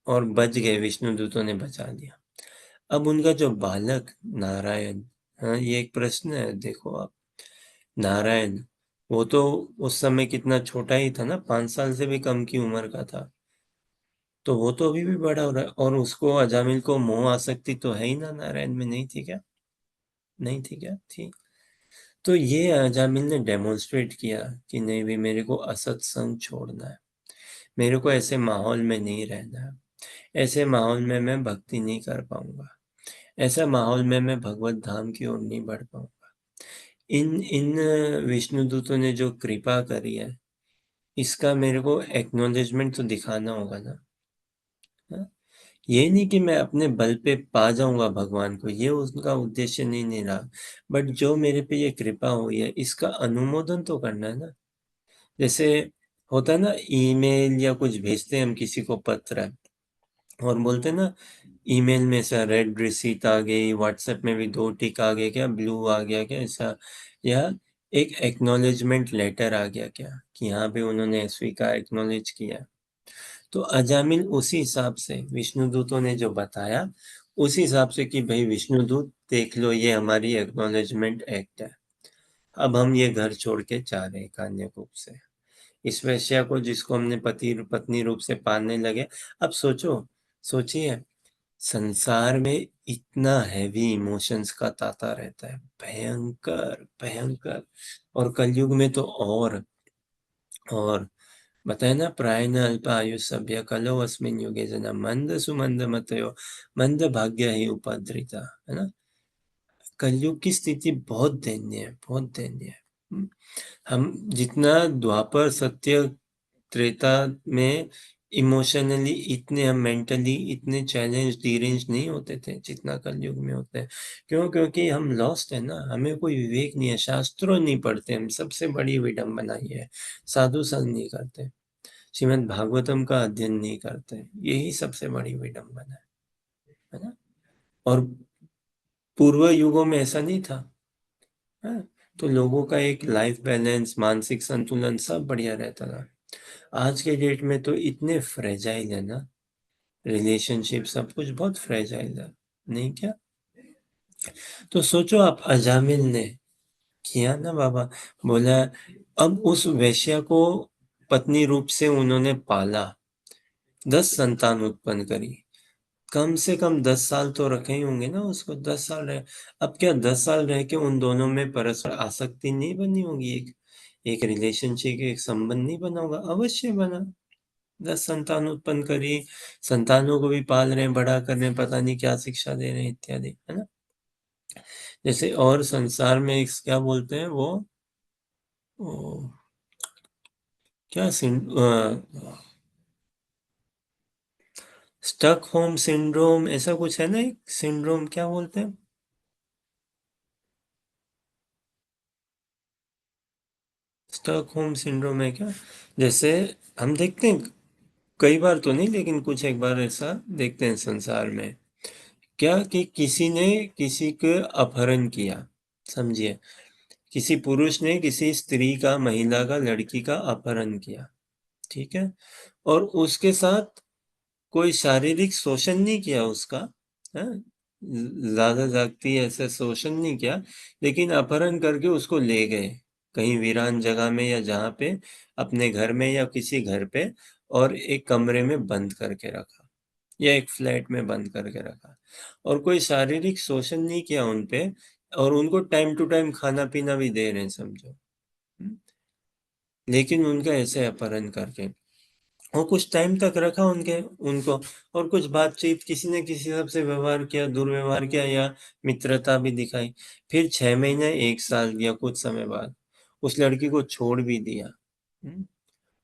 और बच गए, विष्णु दूतों ने बचा लिया। अब उनका जो बालक नारायण, हाँ ये एक प्रश्न है देखो आप, नारायण वो तो उस समय कितना छोटा ही था ना, 5 साल से भी कम की उम्र का था, तो वो तो अभी भी बड़ा हो रहा है। और उसको अजामिल को मोह आसक्ति तो है ही ना, नारायण में नहीं थी क्या, नहीं थी क्या, थी। तो ये अजामिल ने डेमोन्स्ट्रेट किया कि नहीं भी मेरे को असत्संग छोड़ना है, मेरे को ऐसे माहौल में नहीं रहना है, ऐसे माहौल में मैं भक्ति नहीं कर पाऊंगा, ऐसा माहौल में मैं भगवत धाम की ओर नहीं बढ़ पाऊंगा। इन इन विष्णुदूतों ने जो कृपा करी है इसका मेरे को एक्नॉलेजमेंट तो दिखाना होगा ना, हाँ? ये नहीं कि मैं अपने बल पे पा जाऊंगा भगवान को, ये उनका उद्देश्य नहीं नहीं रहा, बट जो मेरे पे ये कृपा हुई है इसका अनुमोदन तो करना है ना। जैसे होता है ना ईमेल या कुछ भेजते हैं हम किसी को पत्र, और बोलते हैं ना ईमेल में ऐसा रेड रिसीट आ गई, व्हाट्सएप में भी 2 टिक आ गया क्या, ब्लू आ गया क्या ऐसा, या एक एक्नॉलेजमेंट लेटर आ गया क्या कि यहाँ पे उन्होंने स्वीकार एक्नॉलेज किया। तो अजामिल उसी हिसाब से विष्णुदूतों ने जो बताया उसी हिसाब से कि भाई विष्णुदूत देख लो ये हमारी एक्नॉलेजमेंट एक्ट है, अब हम ये घर छोड़ के जा रहे हैं कान्या रूप से, इस वेश्या को जिसको हमने पति पत्नी रूप से पालने लगे। अब सोचो, सोचिए संसार में इतना हैवी इमोशंस का ताता रहता है, भयंकर भयंकर। और कलयुग में तो और बताए ना, प्रायेण अल्पायुः कलौ अस्मिन् युगे जना मंद सुमंद मतयो मंद भाग्य ही उपद्रिता, है ना। कलयुग की स्थिति बहुत दयनीय है, बहुत दयनीय है। हम जितना द्वापर सत्य त्रेता में इमोशनली इतने, हम मेंटली इतने चैलेंज डिरेंज नहीं होते थे जितना कलयुग में होते हैं। क्यों? क्योंकि हम लॉस्ट है ना, हमें कोई विवेक नहीं है, शास्त्रों नहीं पढ़ते हम, सबसे बड़ी विडंबना ये है। साधु संग नहीं करते, श्रीमद् भागवतम का अध्ययन नहीं करते, यही सबसे बड़ी विडंबना है ना। और पूर्व युगों में ऐसा नहीं था, है? तो लोगों का एक लाइफ बैलेंस, मानसिक संतुलन सब बढ़िया रहता था। आज के डेट में तो इतने फ्रेजाइल है ना, रिलेशनशिप सब कुछ बहुत फ्रेजाइल है, नहीं क्या? तो सोचो आप, अजामिल ने किया ना बाबा, बोला अब उस वेश्या को पत्नी रूप से उन्होंने पाला, 10 संतान उत्पन्न करी, कम से कम 10 साल तो रखे ही होंगे ना उसको, 10 साल रहे। अब क्या 10 साल रह के उन दोनों में परस्पर आसक्ति नहीं बनी होगी, एक रिलेशनशिप, एक संबंध नहीं बना होगा? अवश्य बना। 10 संतान उत्पन्न करी, संतानों को भी पाल रहे हैं, बड़ा कर रहे हैं, पता नहीं क्या शिक्षा दे रहे हैं इत्यादि, है ना। जैसे और संसार में क्या बोलते हैं वो क्या स्टक होम सिंड्रोम, ऐसा कुछ है ना, एक सिंड्रोम, क्या बोलते हैं? स्टक होम सिंड्रोम है क्या? जैसे हम देखते हैं, कई बार तो नहीं लेकिन कुछ एक बार ऐसा देखते हैं संसार में, क्या कि किसी ने किसी का अपहरण किया, समझिए, किसी पुरुष ने किसी स्त्री का, महिला का, लड़की का अपहरण किया, ठीक है। और उसके साथ कोई शारीरिक शोषण नहीं किया उसका, है, ज्यादा जागती ऐसे शोषण नहीं किया, लेकिन अपहरण करके उसको ले गए कहीं वीरान जगह में, या जहाँ पे अपने घर में या किसी घर पे, और एक कमरे में बंद करके रखा, या एक फ्लैट में बंद करके रखा, और कोई शारीरिक शोषण नहीं किया उनपे, और उनको टाइम टू टाइम खाना पीना भी दे रहे हैं, समझो। लेकिन उनका ऐसे अपहरण करके, और कुछ टाइम तक रखा उनको, और कुछ बातचीत, किसी ने किसी सबसे व्यवहार किया, दुर्व्यवहार किया, या मित्रता भी दिखाई। फिर 6 महीने, 1 साल या कुछ समय बाद उस लड़की को छोड़ भी दिया,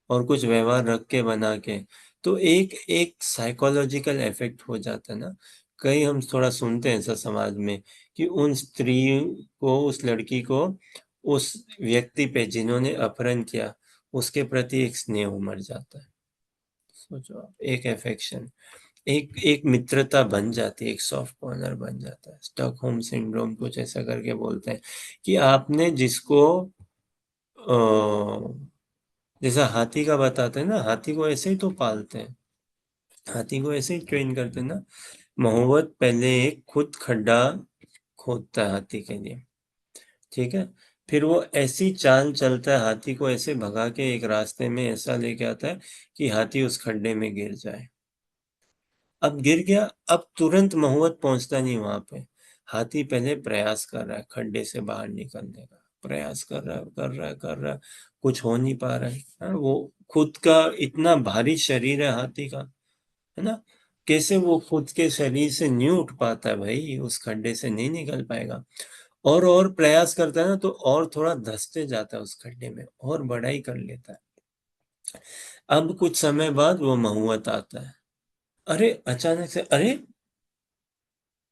और कुछ व्यवहार रख के बना के। तो एक एक साइकोलॉजिकल इफेक्ट हो जाता है ना। कई हम थोड़ा सुनते हैं ऐसा समाज में, कि उन स्त्री को, उस लड़की को, उस व्यक्ति पे जिन्होंने अपहरण किया, उसके प्रति एक स्नेह उमड़ जाता है। सोचो आप, एक अफेक्शन, एक एक मित्रता बन जाती है, एक सॉफ्ट कॉर्नर बन जाता है। स्टॉकहोम सिंड्रोम कुछ ऐसा करके बोलते हैं, कि आपने जिसको जैसा हाथी का बताते हैं ना, हाथी को ऐसे ही तो पालते हैं, हाथी को ऐसे ही ट्रेन करते हैं ना। मोहब्बत पहले एक खुद खड्डा खोदता है हाथी के लिए, ठीक है। फिर वो ऐसी चाल चलता है, हाथी को ऐसे भगा के एक रास्ते में ऐसा लेके आता है कि हाथी उस खड्डे में गिर जाए। अब गिर गया, अब तुरंत मोहब्बत पहुंचता नहीं वहां पे। हाथी पहले प्रयास कर रहा है खड्डे से बाहर निकलने का, प्रयास कर रहा है, कर रहा है, कर रहा है, कुछ हो नहीं पा रहा है। हाँ, वो खुद का इतना भारी शरीर है हाथी का, है ना, कैसे वो खुद के शरीर से नहीं उठ पाता है भाई, उस खड्डे से नहीं निकल पाएगा। और प्रयास करता है ना, तो और थोड़ा धंसते जाता है उस खड्डे में, और बड़ाई कर लेता है। अब कुछ समय बाद वो महुआत आता है, अरे अचानक से, अरे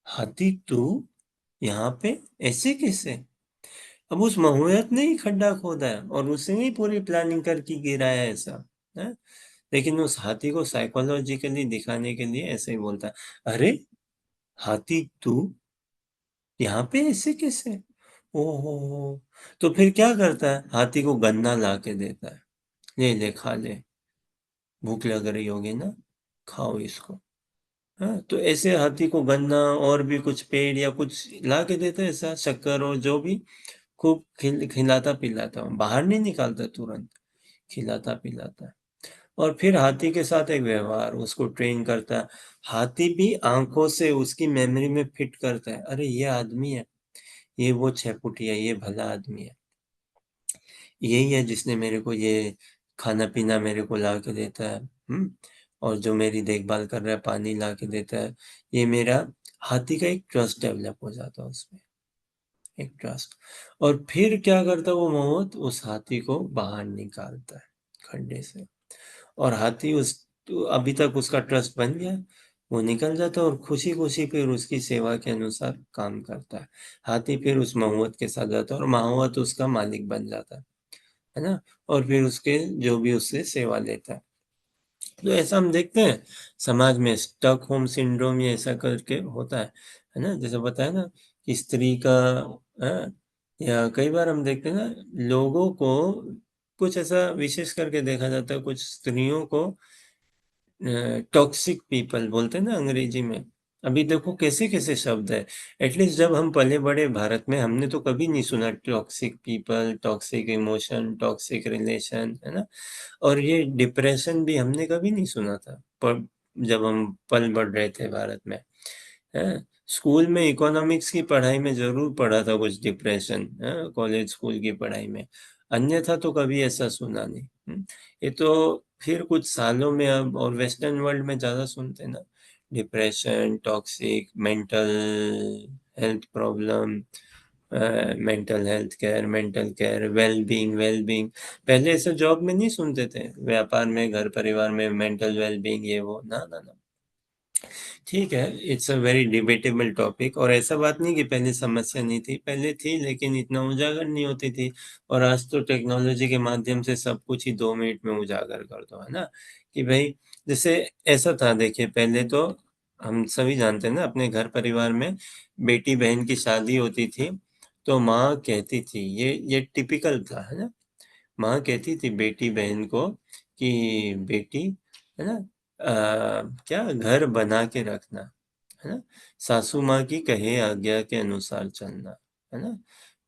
हाथी तू यहाँ पे ऐसे कैसे? अब उस महुआत ने ही खड्डा खोदा है, और उसने ही पूरी प्लानिंग करके गिराया है ऐसा, है। लेकिन उस हाथी को साइकोलॉजिकली दिखाने के लिए ऐसे ही बोलता है, अरे हाथी तू यहाँ पे ऐसे कैसे? ओहो। तो फिर क्या करता है, हाथी को गन्ना ला के देता है, ले ले खा ले, भूख लग रही होगी ना, खाओ इसको। हाँ, तो ऐसे हाथी को गन्ना और भी कुछ पेड़ या कुछ ला के देता है, ऐसा शक्कर और जो भी, खूब खिलाता पिलाता हूँ, बाहर नहीं निकालता तुरंत, खिलाता पिलाता है। और फिर हाथी के साथ एक व्यवहार, उसको ट्रेन करता है। हाथी भी आंखों से उसकी मेमोरी में फिट करता है, अरे ये आदमी है, ये वो 6 फुटिया, ये भला आदमी है, यही है जिसने मेरे को ये खाना पीना मेरे को ला के देता है, और जो मेरी देखभाल कर रहा है, पानी ला के देता है। ये मेरा हाथी का एक ट्रस्ट डेवलप हो जाता है उसमें, एक ट्रस्ट। और फिर क्या करता है वो मोहम्मद, उस हाथी को बाहर निकालता है खड्डे से, और हाथी उस, तो अभी तक उसका ट्रस्ट बन गया, वो निकल जाता है और खुशी खुशी फिर उसकी सेवा के अनुसार काम करता है। हाथी फिर उस मोहम्मद के साथ जाता है और मोहम्मद उसका मालिक बन जाता है ना, और फिर उसके जो भी उससे सेवा लेता है। तो ऐसा हम देखते हैं समाज में, स्टॉकहोम सिंड्रोम ये ऐसा करके होता है ना, जैसे बताया ना कि स्त्री का, हाँ, या कई बार हम देखते हैं ना लोगों को, कुछ ऐसा विशेष करके देखा जाता है, कुछ स्त्रियों को टॉक्सिक पीपल बोलते हैं ना अंग्रेजी में। अभी देखो कैसे कैसे शब्द है, एटलीस्ट जब हम पले बड़े भारत में, हमने तो कभी नहीं सुना toxic people, toxic emotion, toxic relation, है ना। और ये डिप्रेशन भी हमने कभी नहीं सुना था, पर जब हम पल बढ़ रहे थे भारत में, है। स्कूल में इकोनॉमिक्स की पढ़ाई में जरूर पढ़ा था कुछ डिप्रेशन, है, कॉलेज स्कूल की पढ़ाई में, अन्यथा तो कभी ऐसा सुना नहीं। ये तो फिर कुछ सालों में अब, और वेस्टर्न वर्ल्ड में ज्यादा सुनते हैं ना, depression, toxic, mental health problem, mental care, well being. पहले ऐसे जॉब में नहीं सुनते थे, व्यापार में, घर परिवार में, मेंटल वेल बीइंग, ये वो, ना ना ना। ठीक है, it's a very debatable topic, और ऐसा बात नहीं कि पहले समस्या नहीं थी, पहले थी, लेकिन इतना उजागर नहीं होती थी। और आज तो टेक्नोलॉजी के माध्यम से सब कुछ ही 2 मिनट में उजागर कर दो, है ना, कि भाई, जैसे ऐसा था, देखिए पहले तो हम सभी जानते हैं ना, अपने घर परिवार में बेटी बहन की शादी होती थी, तो माँ कहती थी, ये टिपिकल था, है ना, माँ कहती थी बेटी बहन को कि बेटी, है ना, क्या घर बना के रखना, है ना, सासू माँ की कहे आज्ञा के अनुसार चलना, है ना,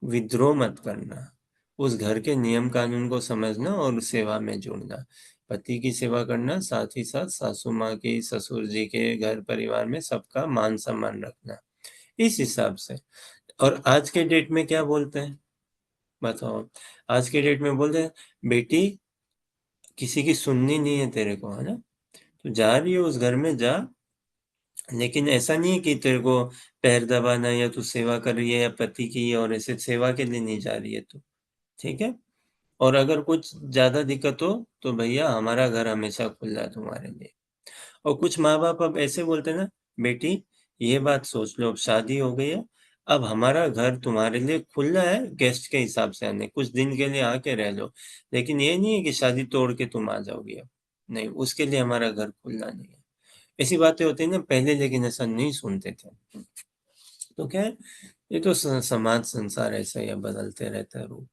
विद्रोह मत करना, उस घर के नियम कानून को समझना और सेवा में जुड़ना, पति की सेवा करना, साथ ही साथ सासू माँ की, ससुर जी के, घर परिवार में सबका मान सम्मान रखना, इस हिसाब से। और आज के डेट में क्या बोलते हैं, बताओ। आज के डेट में बोलते हैं, बेटी किसी की सुननी नहीं है तेरे को, है ना, तो जा रही है उस घर में जा, लेकिन ऐसा नहीं है कि तेरे को पैर दबाना, या तू सेवा कर रही है या पति की, और ऐसे सेवा के लिए नहीं जा रही है तू, ठीक है। और अगर कुछ ज्यादा दिक्कत हो तो भैया हमारा घर हमेशा खुला है तुम्हारे लिए। और कुछ माँ बाप अब ऐसे बोलते हैं ना, बेटी ये बात सोच लो, अब शादी हो गई है, अब हमारा घर तुम्हारे लिए खुला है, गेस्ट के हिसाब से आने, कुछ दिन के लिए आके रह लो, लेकिन ये नहीं है कि शादी तोड़ के तुम आ जाओगी अब, नहीं, उसके लिए हमारा घर खुला नहीं है। ऐसी बातें होती है ना पहले, लेकिन ऐसा नहीं सुनते थे। तो क्या है, ये तो समाज संसार ऐसा ही है, बदलते रहता है रूप।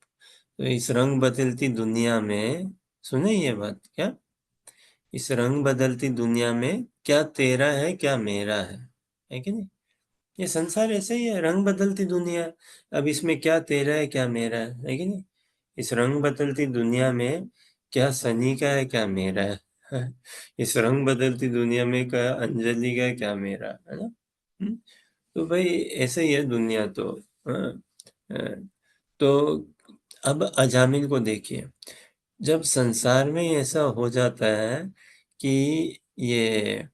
तो इस रंग बदलती दुनिया में, सुने ये बात क्या, इस रंग बदलती दुनिया में क्या तेरा है क्या मेरा है कि नहीं। ये संसार ऐसे ही है, रंग बदलती दुनिया है। अब इसमें क्या तेरा है क्या मेरा है कि नहीं। इस रंग बदलती दुनिया में क्या सनी का है क्या मेरा है इस रंग बदलती दुनिया में क्या अंजलि का है क्या मेरा है ना। हम्म? तो भाई ऐसे ही है दुनिया तो। हाँ, हाँ, तो अब अजामिल को देखिए, जब संसार में ही ऐसा हो जाता है कि ये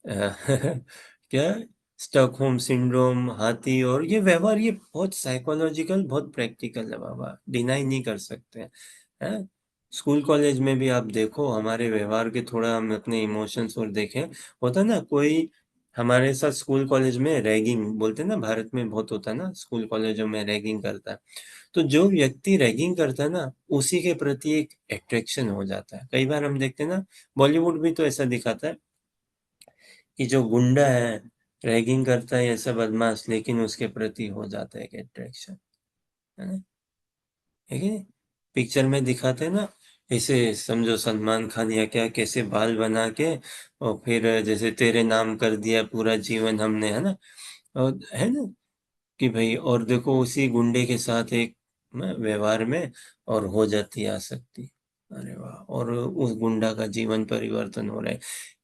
क्या, स्टॉकहोम सिंड्रोम, हाथी, और ये व्यवहार, ये बहुत साइकोलॉजिकल, बहुत प्रैक्टिकल है बाबा, डिनाई नहीं कर सकते हैं। स्कूल कॉलेज में भी आप देखो हमारे व्यवहार के, थोड़ा हम अपने इमोशंस और देखें, होता है ना कोई हमारे साथ स्कूल कॉलेज में रैगिंग बोलते हैं ना, भारत में बहुत होता है ना, स्कूल कॉलेजों में रैगिंग करता है, तो जो व्यक्ति रैगिंग करता है ना, उसी के प्रति एक अट्रैक्शन हो जाता है। कई बार हम देखते हैं ना, बॉलीवुड भी तो ऐसा दिखाता है कि जो गुंडा है, रैगिंग करता है ऐसा बदमाश, लेकिन उसके प्रति हो जाता है एक अट्रैक्शन, है ना, है कि नहीं। पिक्चर में दिखाते हैं ना, ऐसे समझो सलमान खान या क्या, कैसे बाल बना के, और फिर जैसे तेरे नाम कर दिया पूरा जीवन हमने, है ना, और है ना, कि भाई, और देखो उसी गुंडे के साथ एक व्यवहार में और हो जाती है आसक्ति, अरे वाह! और उस गुंडा का जीवन परिवर्तन हो रहा है।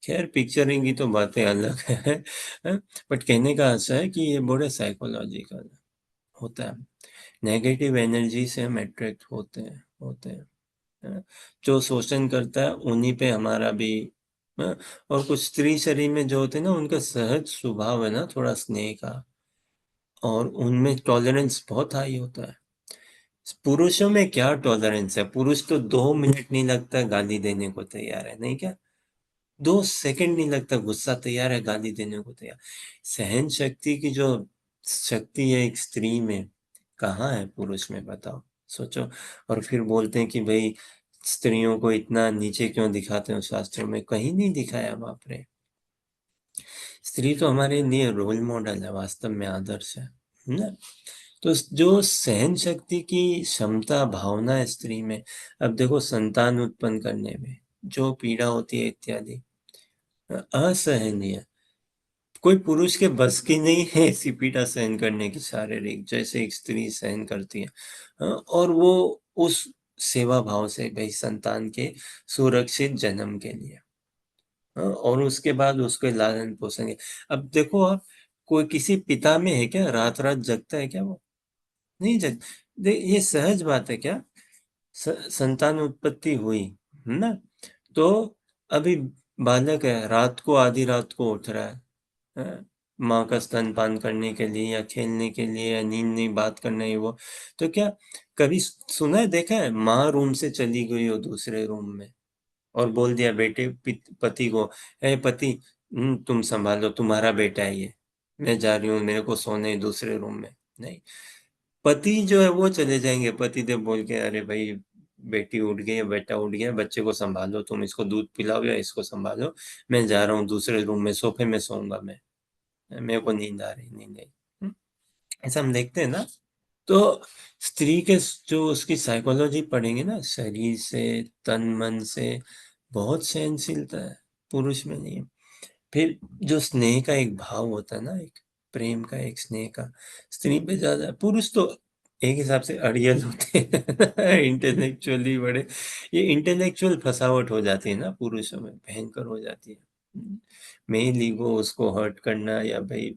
ख़ैर पिक्चरिंग की तो बातें अलग है, हैं? बट कहने का आशा है कि ये बड़े साइकोलॉजिकल होता है। नेगेटिव एनर्जी से हम अट्रैक्ट होते हैं। हैं? जो शोषण करता है उन्हीं पे हमारा भी हाँ, और कुछ स्त्री शरीर में जो होते हैं ना उनका सहज स्वभाव है ना थोड़ा स्नेह का और उनमें टॉलरेंस बहुत हाई होता है। पुरुषों में क्या टॉलरेंस है? पुरुष तो 2 मिनट नहीं लगता गाली देने को तैयार है, नहीं क्या? 2 सेकंड नहीं लगता गुस्सा तैयार है, गाली देने को तैयार। सहन शक्ति की जो शक्ति है एक स्त्री में, कहाँ है पुरुष में बताओ? सोचो और फिर बोलते हैं कि भई स्त्रियों को इतना नीचे क्यों दिखाते हो शास्त्रों में? कहीं नहीं दिखाया बाप रे! स्त्री तो हमारे लिए रोल मॉडल है, वास्तव में आदर्श है ना? तो जो सहन शक्ति की क्षमता, भावना है स्त्री में, अब देखो संतान उत्पन्न करने में जो पीड़ा होती है इत्यादि असहनीय। कोई पुरुष के बस की नहीं है ऐसी पीड़ा सहन करने की शारीरिक, जैसे एक स्त्री सहन करती है। और वो उस सेवा भाव से भई संतान के सुरक्षित जन्म के लिए। और उसके बाद उसके लालन-पोषण के अब देखो आप, कोई किसी पिता में है क्या रात-रात जगता है क्या वो? नहीं जग दे ये सहज बात है क्या? संतान उत्पत्ति हुई, है ना? तो अभी बालक है, रात को आधी रात को उठ रहा है? माँ का स्तनपान करने के लिए या खेलने के लिए या नींद नहीं बात करना ये वो। तो क्या कभी सुना है, देखा है माँ रूम से चली गई हो दूसरे रूम में और बोल दिया बेटे पति को, "ए पति तुम सँभालो तुम्हारा बेटा है ये, मैं जा रही हूँ मेरे को सोना है दूसरे रूम में।" नहीं। पति जो है वो चले जाएँगे पतिदेव बोल के अरे भाई बेटी उठ गई है, बेटा उठ गया है, बच्चे को सँभालो तुम इसको दूध पिलाओ या इसको सँभालो, मैं जा रहा हूँ दूसरे रूम में सोफ़े में सोऊँगा मैं, मेरे को नींद आ रही नींद आई। हुँ, ऐसा हम देखते हैं ना? तो स्त्री के जो उसकी साइकोलॉजी पढ़ेंगे ना शरीर से, तन-मन से, बहुत सहनशीलता है, पुरुष में नहीं है। फिर जो स्नेह का एक भाव होता है ना एक, प्रेम का एक स्नेह का, स्त्री पे ज़्यादा है। पुरुष तो एक हिसाब से अड़ियल होते हैं इंटेलेक्चुअली बड़े ये इंटेलेक्चुअल फसावट हो जाती है ना पुरुषों में, भयंकर हो जाती है। मेल ईगो उसको हर्ट करना या भई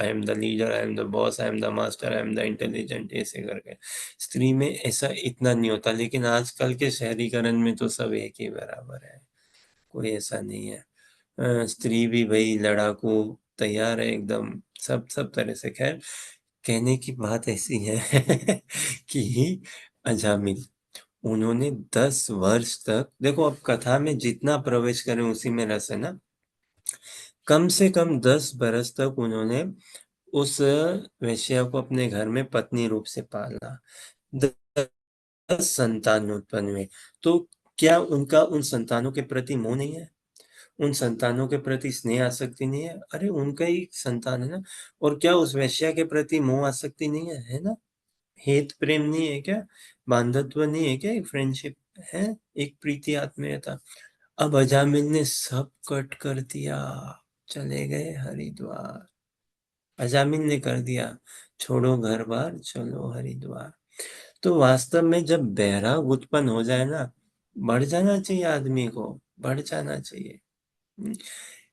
I am the leader, I am the boss, I am the master, I am the intelligent ऐसे करके। स्त्री में ऐसा इतना नहीं होता लेकिन आजकल के शहरीकरण में तो सब एक ही बराबर है। कोई ऐसा नहीं है। स्त्री भी भई लड़ाकू तैयार है एकदम सब सब तरह से। ख़ैर कहने की बात ऐसी है कि अजामिल उन्होंने 10 वर्ष तक देखो अब कथा में जितना प्रवेश करें उसी में रस है ना। कम से कम 10 बरस तक उन्होंने उस वेश्या को अपने घर में पत्नी रूप से पाला। 10 संतान उत्पन्न हुए। तो क्या उनका उन संतानों के प्रति मोह नहीं है? उन संतानों के प्रति स्नेह आसक्ति नहीं है? अरे उनका ही संतान है ना। और क्या उस वेश्या के प्रति मोह आसक्ति नहीं है? है ना? हेत प्रेम नहीं है क्या? बांधत्व नहीं है क्या? एक फ्रेंडशिप है? एक प्रीति आत्मीयता। अब अजामिल ने सब कट कर दिया, चले गए हरिद्वार। अजामिल ने कर दिया, छोड़ो घर-बार चलो हरिद्वार। तो वास्तव में जब बैराग उत्पन्न हो जाए ना, बढ़ जाना चाहिए आदमी को, बढ़ जाना चाहिए। हुँ,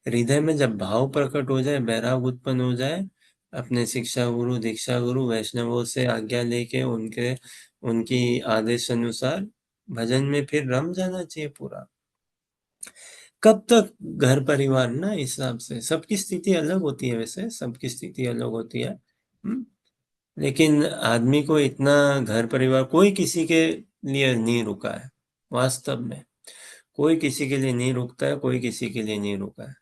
हृदय में जब भाव प्रकट हो जाए, बैराग उत्पन्न हो जाए, अपने शिक्षा गुरु, दीक्षा गुरु, वैष्णवों से आज्ञा लेके उनके उनकी आदेश अनुसार भजन में फिर रम जाना चाहिए पूरा। कब तक घर परिवार ना इस हिसाब से, सबकी स्थिति अलग होती है वैसे, सबकी स्थिति अलग होती है। हुँ, लेकिन आदमी को इतना घर परिवार कोई किसी के लिए नहीं रुका है, वास्तव में। कोई किसी के लिए नहीं रुकता है, कोई किसी के लिए नहीं रुका है।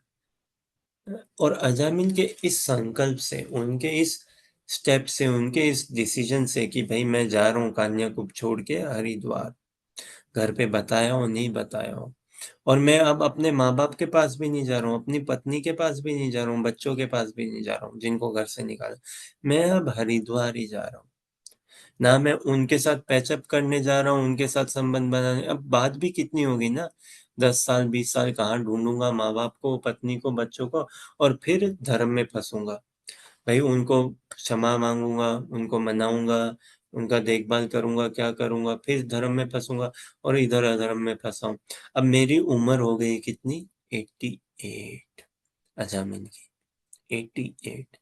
और अजामिल के इस संकल्प से, उनके इस स्टेप से, उनके इस डिसीजन से कि भई मैं जा रहा हूँ कान्याकुब्ज छोड़ के हरिद्वार, घर पे बताया हो, नहीं बताया हो। और मैं अब अपने माँ-बाप के पास भी नहीं जा रहा हूँ, अपनी पत्नी के पास भी नहीं जा रहा हूँ, बच्चों के पास भी नहीं जा रहा हूँ, जिनको घर से निकाला। मैं अब हरिद्वार ही जा रहा हूँ। ना मैं उनके साथ पैचअप करने जा रहा हूँ, उनके साथ संबंध बनाने अब बात भी कितनी होगी ना, 10 साल, 20 साल कहाँ ढूँढूँगा माँ-बाप को, पत्नी को, बच्चों को और फिर धर्म में फँसूँगा। भई उनको क्षमा माँगूँगा, उनको मनाऊँगा, उनका देखभाल करूंगा, क्या करूंगा, फिर धर्म में फंसूंगा और इधर अधर्म में फंसा हूं। अब मेरी उम्र हो गई कितनी, 88, अजामिन की 88।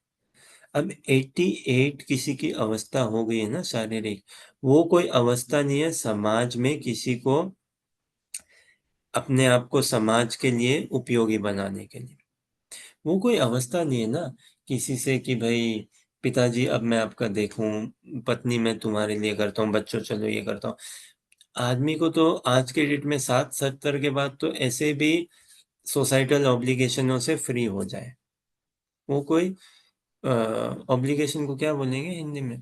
अब 88 किसी की अवस्था हो गई है ना शारीरिक, वो कोई अवस्था नहीं है समाज में किसी को अपने आप को समाज के लिए उपयोगी बनाने के लिए। वो कोई अवस्था नहीं है ना किसी से कि भाई पिताजी अब मैं आपका देखूं, पत्नी मैं तुम्हारे लिए करता हूँ, बच्चों चलो ये करता हूँ। आदमी को तो आज के डेट में 60-70 के बाद तो ऐसे भी सोसाइटल ऑब्लिगेशनों से फ्री हो जाए। वो कोई ऑब्लिगेशन को क्या बोलेंगे हिंदी में?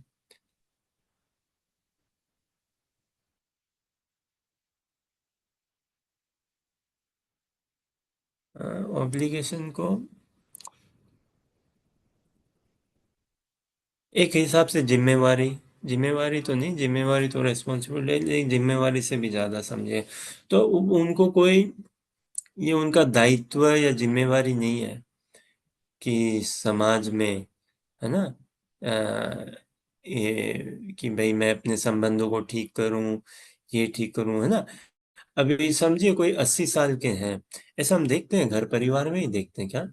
ऑब्लिगेशन को एक हिसाब से जिम्मेवारी, जिम्मेवारी तो नहीं, जिम्मेवारी तो रेस्पॉन्सिबिलिटी है, लेकिन जिम्मेवारी से भी ज्यादा समझे तो उनको कोई, ये उनका दायित्व या जिम्मेवारी नहीं है कि समाज में, है ना, ये कि भाई मैं अपने संबंधों को ठीक करूं, ये ठीक करूं, है ना। अभी समझिए कोई 80 साल के हैं, ऐसा हम देखते हैं घर परिवार में ही देखते हैं क्या,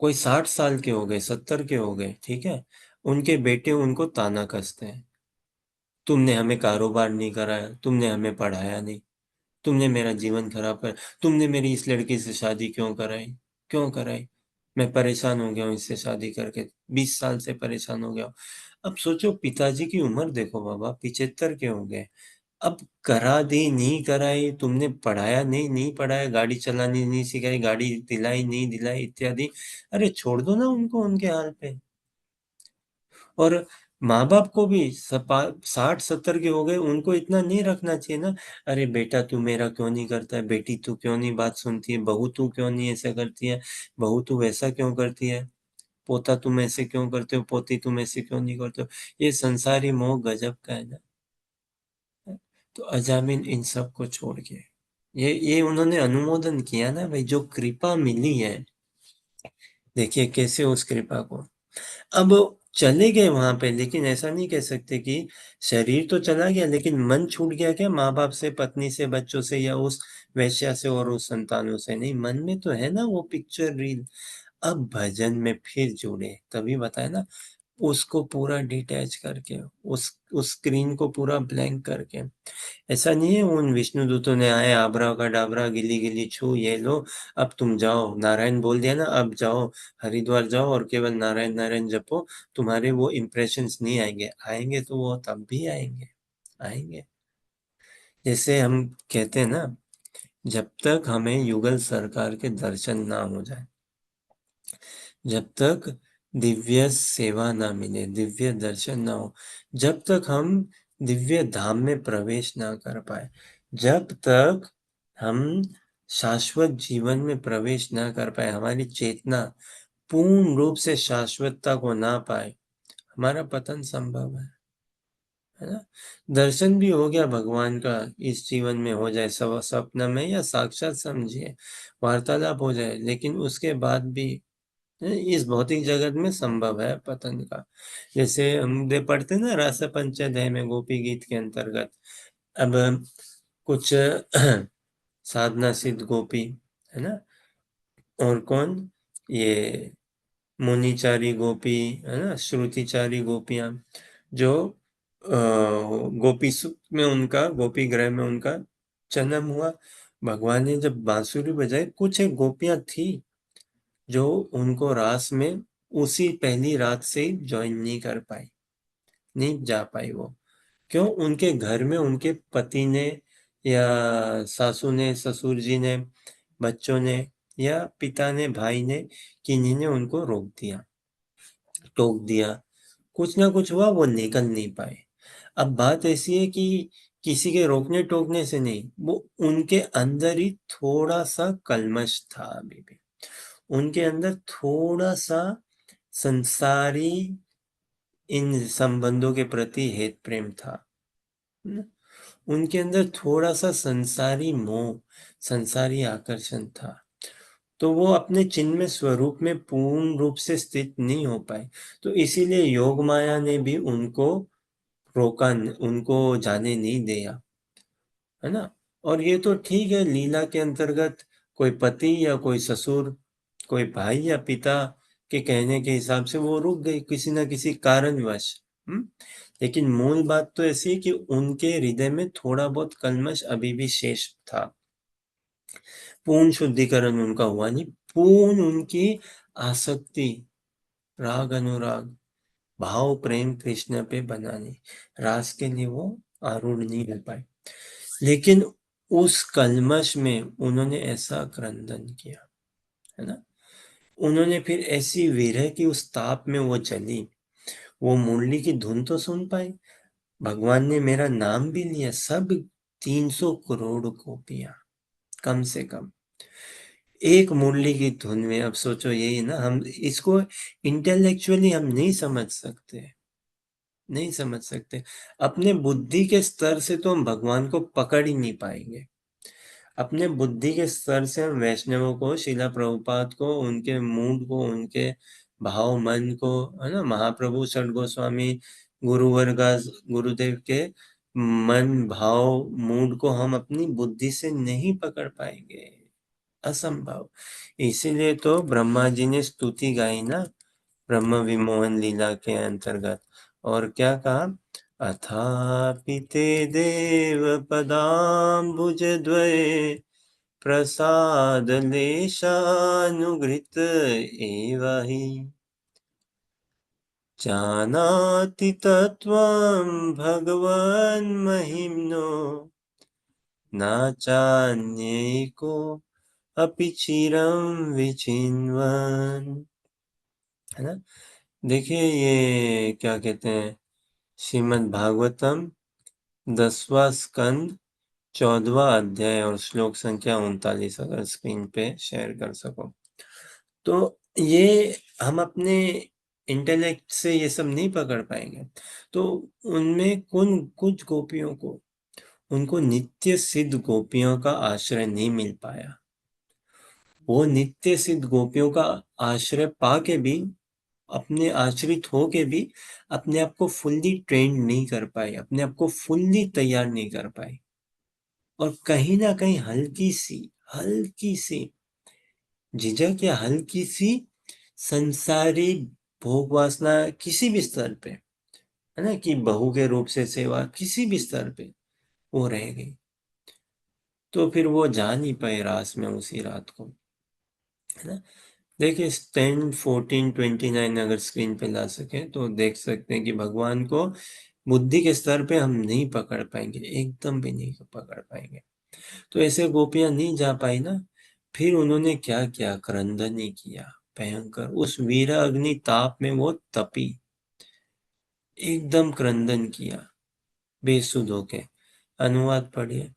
कोई 60 साल के हो गए, 70 के हो गए, ठीक है, उनके बेटे उनको ताना कसते हैं, तुमने हमें कारोबार नहीं कराया, तुमने हमें पढ़ाया नहीं, तुमने मेरा जीवन खराब कर, तुमने मेरी इस लड़की से शादी क्यों कराई, क्यों कराई, मैं परेशान हो गया हूँ इससे शादी करके, 20 साल से परेशान हो गया हूँ। अब सोचो पिताजी की उम्र देखो बाबा, 75 के हो गए। अब करा दी नहीं कराई, तुमने पढ़ाया नहीं, नहीं पढ़ाया, गाड़ी चलानी नहीं सिखाई, गाड़ी दिलाई नहीं दिलाई इत्यादि, अरे छोड़ दो ना उनको उनके हाल पे। और माँ बाप को भी 60-70 के हो गए, उनको इतना नहीं रखना चाहिए ना, अरे बेटा तू मेरा क्यों नहीं करता है, बेटी तू क्यों नहीं बात सुनती है, बहू तू क्यों नहीं ऐसा करती है, बहू तू वैसा क्यों करती है, पोता तुम ऐसे क्यों करते हो, पोती तुम ऐसे क्यों नहीं करते हो। ये संसारी मोह गजब का है ना। तो अजामिन इन सब को छोड़ के, ये उन्होंने अनुमोदन किया ना भाई, जो कृपा मिली है, देखिए कैसे उस कृपा को, अब चले गए वहां पे, लेकिन ऐसा नहीं कह सकते कि शरीर तो चला गया लेकिन मन छूट गया क्या, माँ बाप से, पत्नी से, बच्चों से, या उस वेश्या से और उस संतानों से, नहीं, मन में तो है ना वो पिक्चर रील। अब भजन में फिर जुड़े, तभी बताया ना, उसको पूरा डिटैच करके, उस स्क्रीन को पूरा ब्लैंक करके। ऐसा नहीं है उन विष्णु दूतों ने आए आबरा का डाबरा गिली गिली छू, ये लो अब तुम जाओ, नारायण बोल दिया ना, अब जाओ हरिद्वार जाओ और केवल नारायण नारायण जपो, तुम्हारे वो इम्प्रेशंस नहीं आएंगे, आएंगे तो वो तब भी आएंगे, आएंगे। जैसे हम कहते हैं ना, जब तक हमें युगल सरकार के दर्शन ना हो जाए, जब तक दिव्य सेवा ना मिले, दिव्य दर्शन ना हो, जब तक हम दिव्य धाम में प्रवेश ना कर पाए, जब तक हम शाश्वत जीवन में प्रवेश ना कर पाए, हमारी चेतना पूर्ण रूप से शाश्वतता को ना पाए, हमारा पतन संभव है ना। दर्शन भी हो गया भगवान का, इस जीवन में हो जाए, सपना में या साक्षात समझिए, वार्तालाप हो जाए, लेकिन उसके बाद भी इस भौतिक जगत में संभव है पतन का। जैसे हम दे पढ़ते हैं ना रास पंचदय में गोपी गीत के अंतर्गत, अब कुछ साधना सिद्ध गोपी, है ना, और कौन, ये मुनिचारी गोपी, है ना, श्रुतिचारी गोपियां, जो गोपी सुत में उनका, गोपी गृह में उनका जन्म हुआ, भगवान ने जब बांसुरी बजाई, कुछ एक गोपियां थी जो उनको रास में उसी पहली रात से ही ज्वाइन नहीं कर पाई, नहीं जा पाई वो, क्यों, उनके घर में उनके पति ने या सासू ने, ससुर जी ने, बच्चों ने या पिता ने, भाई ने, किन्हीं ने उनको रोक दिया, टोक दिया, कुछ ना कुछ हुआ, वो निकल नहीं पाए। अब बात ऐसी है कि किसी के रोकने टोकने से नहीं, वो उनके अंदर ही थोड़ा सा कल्मश था अभी भी, उनके अंदर थोड़ा सा संसारी इन संबंधों के प्रति हेत प्रेम था न? उनके अंदर थोड़ा सा संसारी मोह, संसारी आकर्षण था, तो वो अपने चिन्मय स्वरूप में पूर्ण रूप से स्थित नहीं हो पाए। तो इसीलिए योग माया ने भी उनको रोका, उनको जाने नहीं दिया, है ना। और ये तो ठीक है, लीला के अंतर्गत कोई पति या कोई ससुर, कोई भाई या पिता के कहने के हिसाब से वो रुक गई किसी ना किसी कारणवश। लेकिन मूल बात तो ऐसी है कि उनके हृदय में थोड़ा बहुत कल्मश अभी भी शेष था। पूर्ण शुद्धिकरण उनका हुआ नहीं, पूर्ण उनकी आसक्ति, राग अनुराग, भाव प्रेम कृष्ण पे बना नहीं, रास के लिए वो आरूढ़ नहीं हो पाए। लेकिन उस कल्मश में उन्होंने ऐसा क्रंदन किया, है ना। उन्होंने फिर ऐसी विरह की उस ताप में वो चली, वो मुरली की धुन तो सुन पाई, भगवान ने मेरा नाम भी लिया, सब 300 करोड़ गोपियां कम से कम एक मुरली की धुन में। अब सोचो, यही ना, हम इसको इंटेलेक्चुअली हम नहीं समझ सकते, नहीं समझ सकते। अपने बुद्धि के स्तर से तो हम भगवान को पकड़ ही नहीं पाएंगे। अपने बुद्धि के स्तर से हम वैष्णवों को, शिला प्रभुपाद को, उनके मूड को, उनके भाव मन को, है ना, महाप्रभु षड गोस्वामी गुरुवर्गास गुरुदेव के मन भाव मूड को हम अपनी बुद्धि से नहीं पकड़ पाएंगे, असंभव। इसीलिए तो ब्रह्मा जी ने स्तुति गाई ना, ब्रह्म विमोहन लीला के अंतर्गत। और क्या कहा, अथापि ते देव पदाम्बुज द्वये प्रसाद लेशानुगृत एव हि जानाति तत्त्वं भगवन् महिम्नो न चान्यैको अपि चिरं विचिन्वन्, है ना। देखिए ये क्या कहते हैं, श्रीमद् भागवतम 10वां स्कंद 14वां अध्याय और श्लोक संख्या 39, अगर स्क्रीन पे शेयर कर सको तो। ये हम अपने इंटेलेक्ट से ये सब नहीं पकड़ पाएंगे। तो उनमें कुछ गोपियों को, उनको नित्य सिद्ध गोपियों का आश्रय नहीं मिल पाया। वो नित्य सिद्ध गोपियों का आश्रय पाके भी, अपने आश्रित होके भी अपने आप को फुल्ली ट्रेंड नहीं कर पाए, अपने आप को फुल्ली तैयार नहीं कर पाए। और कहीं ना कहीं हल्की सी झिझक या हल्की सी संसारी भोग वासना किसी भी स्तर पे, है ना, कि बहू के रूप से सेवा किसी भी स्तर पे वो रह गई। तो फिर वो जा नहीं पाए रास में उसी रात को, है ना। देखिए 10, 14, 29 अगर स्क्रीन पे ला सके तो देख सकते हैं कि भगवान को बुद्धि के स्तर पे हम नहीं पकड़ पाएंगे, एकदम भी नहीं पकड़ पाएंगे। तो ऐसे गोपियां नहीं जा पाई ना। फिर उन्होंने क्या किया, क्रंदनी किया भयंकर, उस वीर अग्नि ताप में वो तपी, एकदम क्रंदन किया बेसुध होके। अनुवाद पढ़िए।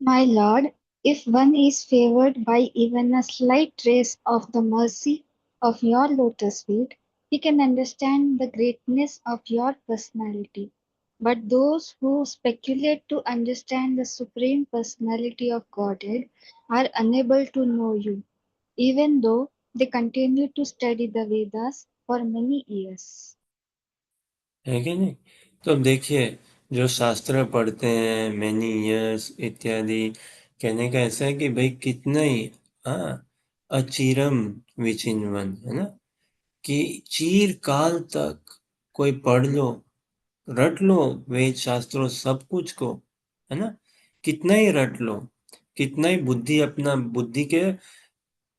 My Lord, if one is favored by even a slight trace of the mercy of your lotus feet, he can understand the greatness of your personality. But those who speculate to understand the supreme personality of Godhead are unable to know you, even though they continue to study the Vedas for many years. है कि नहीं। तो अब देखिए, जो शास्त्र पढ़ते हैं मैनी ईयर्स इत्यादि, कहने का ऐसा है कि भाई कितना ही, हाँ, अचिरम विचिन्वन, है ना, कि चीर काल तक कोई पढ़ लो, रट लो वेद शास्त्रों सब कुछ को, है ना, कितना ही रट लो, कितना ही बुद्धि, अपना बुद्धि के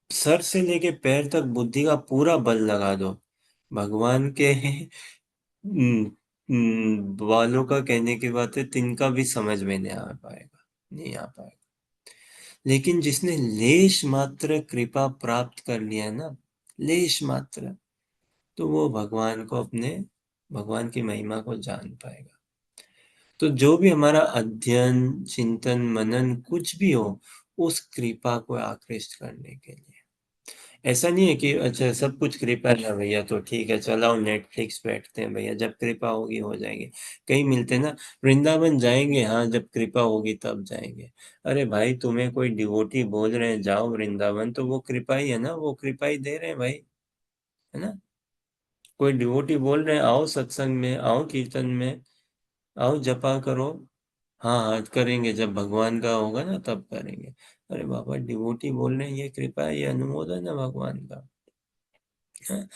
सर से लेके पैर तक बुद्धि का पूरा बल लगा दो, भगवान के वालों का कहने की बात है, तिनका भी समझ में नहीं आ पाएगा, नहीं आ पाएगा। लेकिन जिसने लेश मात्र कृपा प्राप्त कर लिया ना, लेश मात्र, तो वो भगवान को अपने, भगवान की महिमा को जान पाएगा। तो जो भी हमारा अध्ययन चिंतन मनन कुछ भी हो, उस कृपा को आकृष्ट करने के लिए। ऐसा नहीं है कि अच्छा सब कुछ कृपा है भैया तो ठीक है, चलाओ नेटफ्लिक्स बैठते हैं भैया, जब कृपा होगी हो जाएंगे। कहीं मिलते हैं ना, वृंदावन जाएंगे, हाँ जब कृपा होगी तब जाएंगे। अरे भाई, तुम्हें कोई डिवोटी बोल रहे हैं जाओ वृंदावन, तो वो कृपा ही है ना, वो कृपा ही दे रहे हैं भाई, है ना। कोई डिवोटी बोल रहे हैं आओ सत्संग में, आओ कीर्तन में, आओ जपा करो। हाँ हाँ करेंगे, जब भगवान का होगा ना तब करेंगे। अरे बाबा, डिवोटी बोल रहे हैं, ये कृपा है, ये अनुमोदन है भगवान का। हाँ?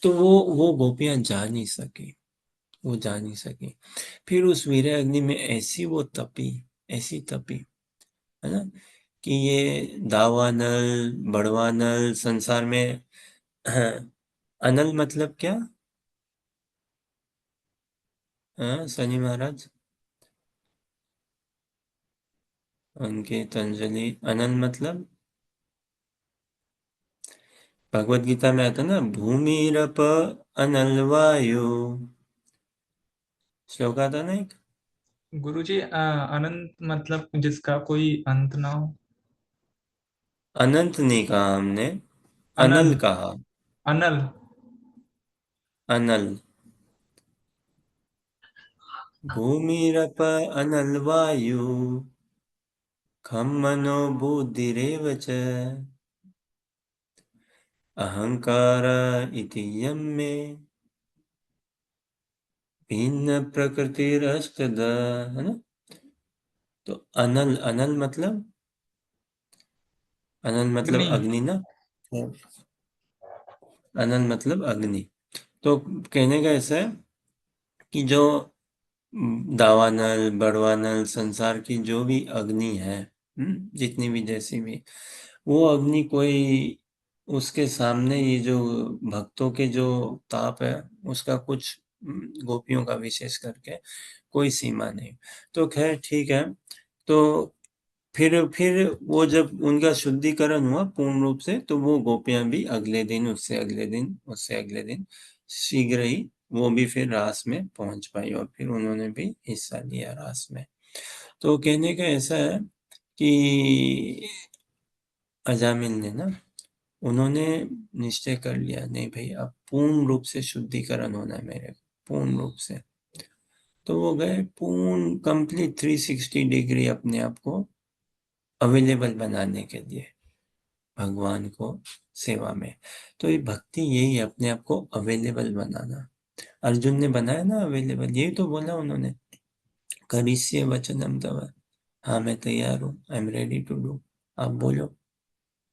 तो वो गोपियां जा नहीं सकी, वो जा नहीं सकी। फिर उस वीर्य अग्नि में ऐसी वो तपी, ऐसी तपी, है ना, कि ये दावानल बड़वानल संसार में। हाँ, अनल मतलब क्या? हाँ शनि महाराज, अंकित अंजलि, अनल मतलब भगवत गीता में आता ना, भूमि रप अनल वायु, श्लोक आता ना एक। गुरुजी, अनंत मतलब जिसका कोई अंत ना हो। अनंत नहीं कहा हमने, अनल। अनल कहा। अनल। अनल, भूमि रप अनल वायु, खम मनो बुद्धिरेव च, अहंकार इति यम में भिन्न प्रकृतिरष्टदा, है ना। तो अनल, अनल मतलब, अनल मतलब अग्नि। अग्नि ना। अनल मतलब अग्नि। तो कहने का ऐसा है कि जो दावानल बड़वानल संसार की जो भी अग्नि है, जितनी भी जैसी भी, वो अग्नि कोई, उसके सामने ये जो भक्तों के जो ताप है, उसका कुछ गोपियों का विशेष करके कोई सीमा नहीं। तो खैर ठीक है। तो फिर वो जब उनका शुद्धिकरण हुआ पूर्ण रूप से, तो वो गोपियां भी अगले दिन, उससे अगले दिन, उससे अगले दिन शीघ्र ही वो भी फिर रास में पहुंच पाई, और फिर उन्होंने भी हिस्सा लिया रास में। तो कहने का ऐसा है कि अजामिल ने ना, उन्होंने निश्चय कर लिया, नहीं भाई अब पूर्ण रूप से शुद्धिकरण होना है मेरे को, पूर्ण रूप से। तो वो गए पूर्ण कंप्लीट 360 डिग्री अपने आप को अवेलेबल बनाने के लिए भगवान को सेवा में। तो ये भक्ति यही है, अपने आप को अवेलेबल बनाना। अर्जुन ने बनाया ना अवेलेबल, यही तो बोला उन्होंने, करिष्ये वचनम तव, हाँ मैं तैयार हूँ, I am ready to do, आप बोलो,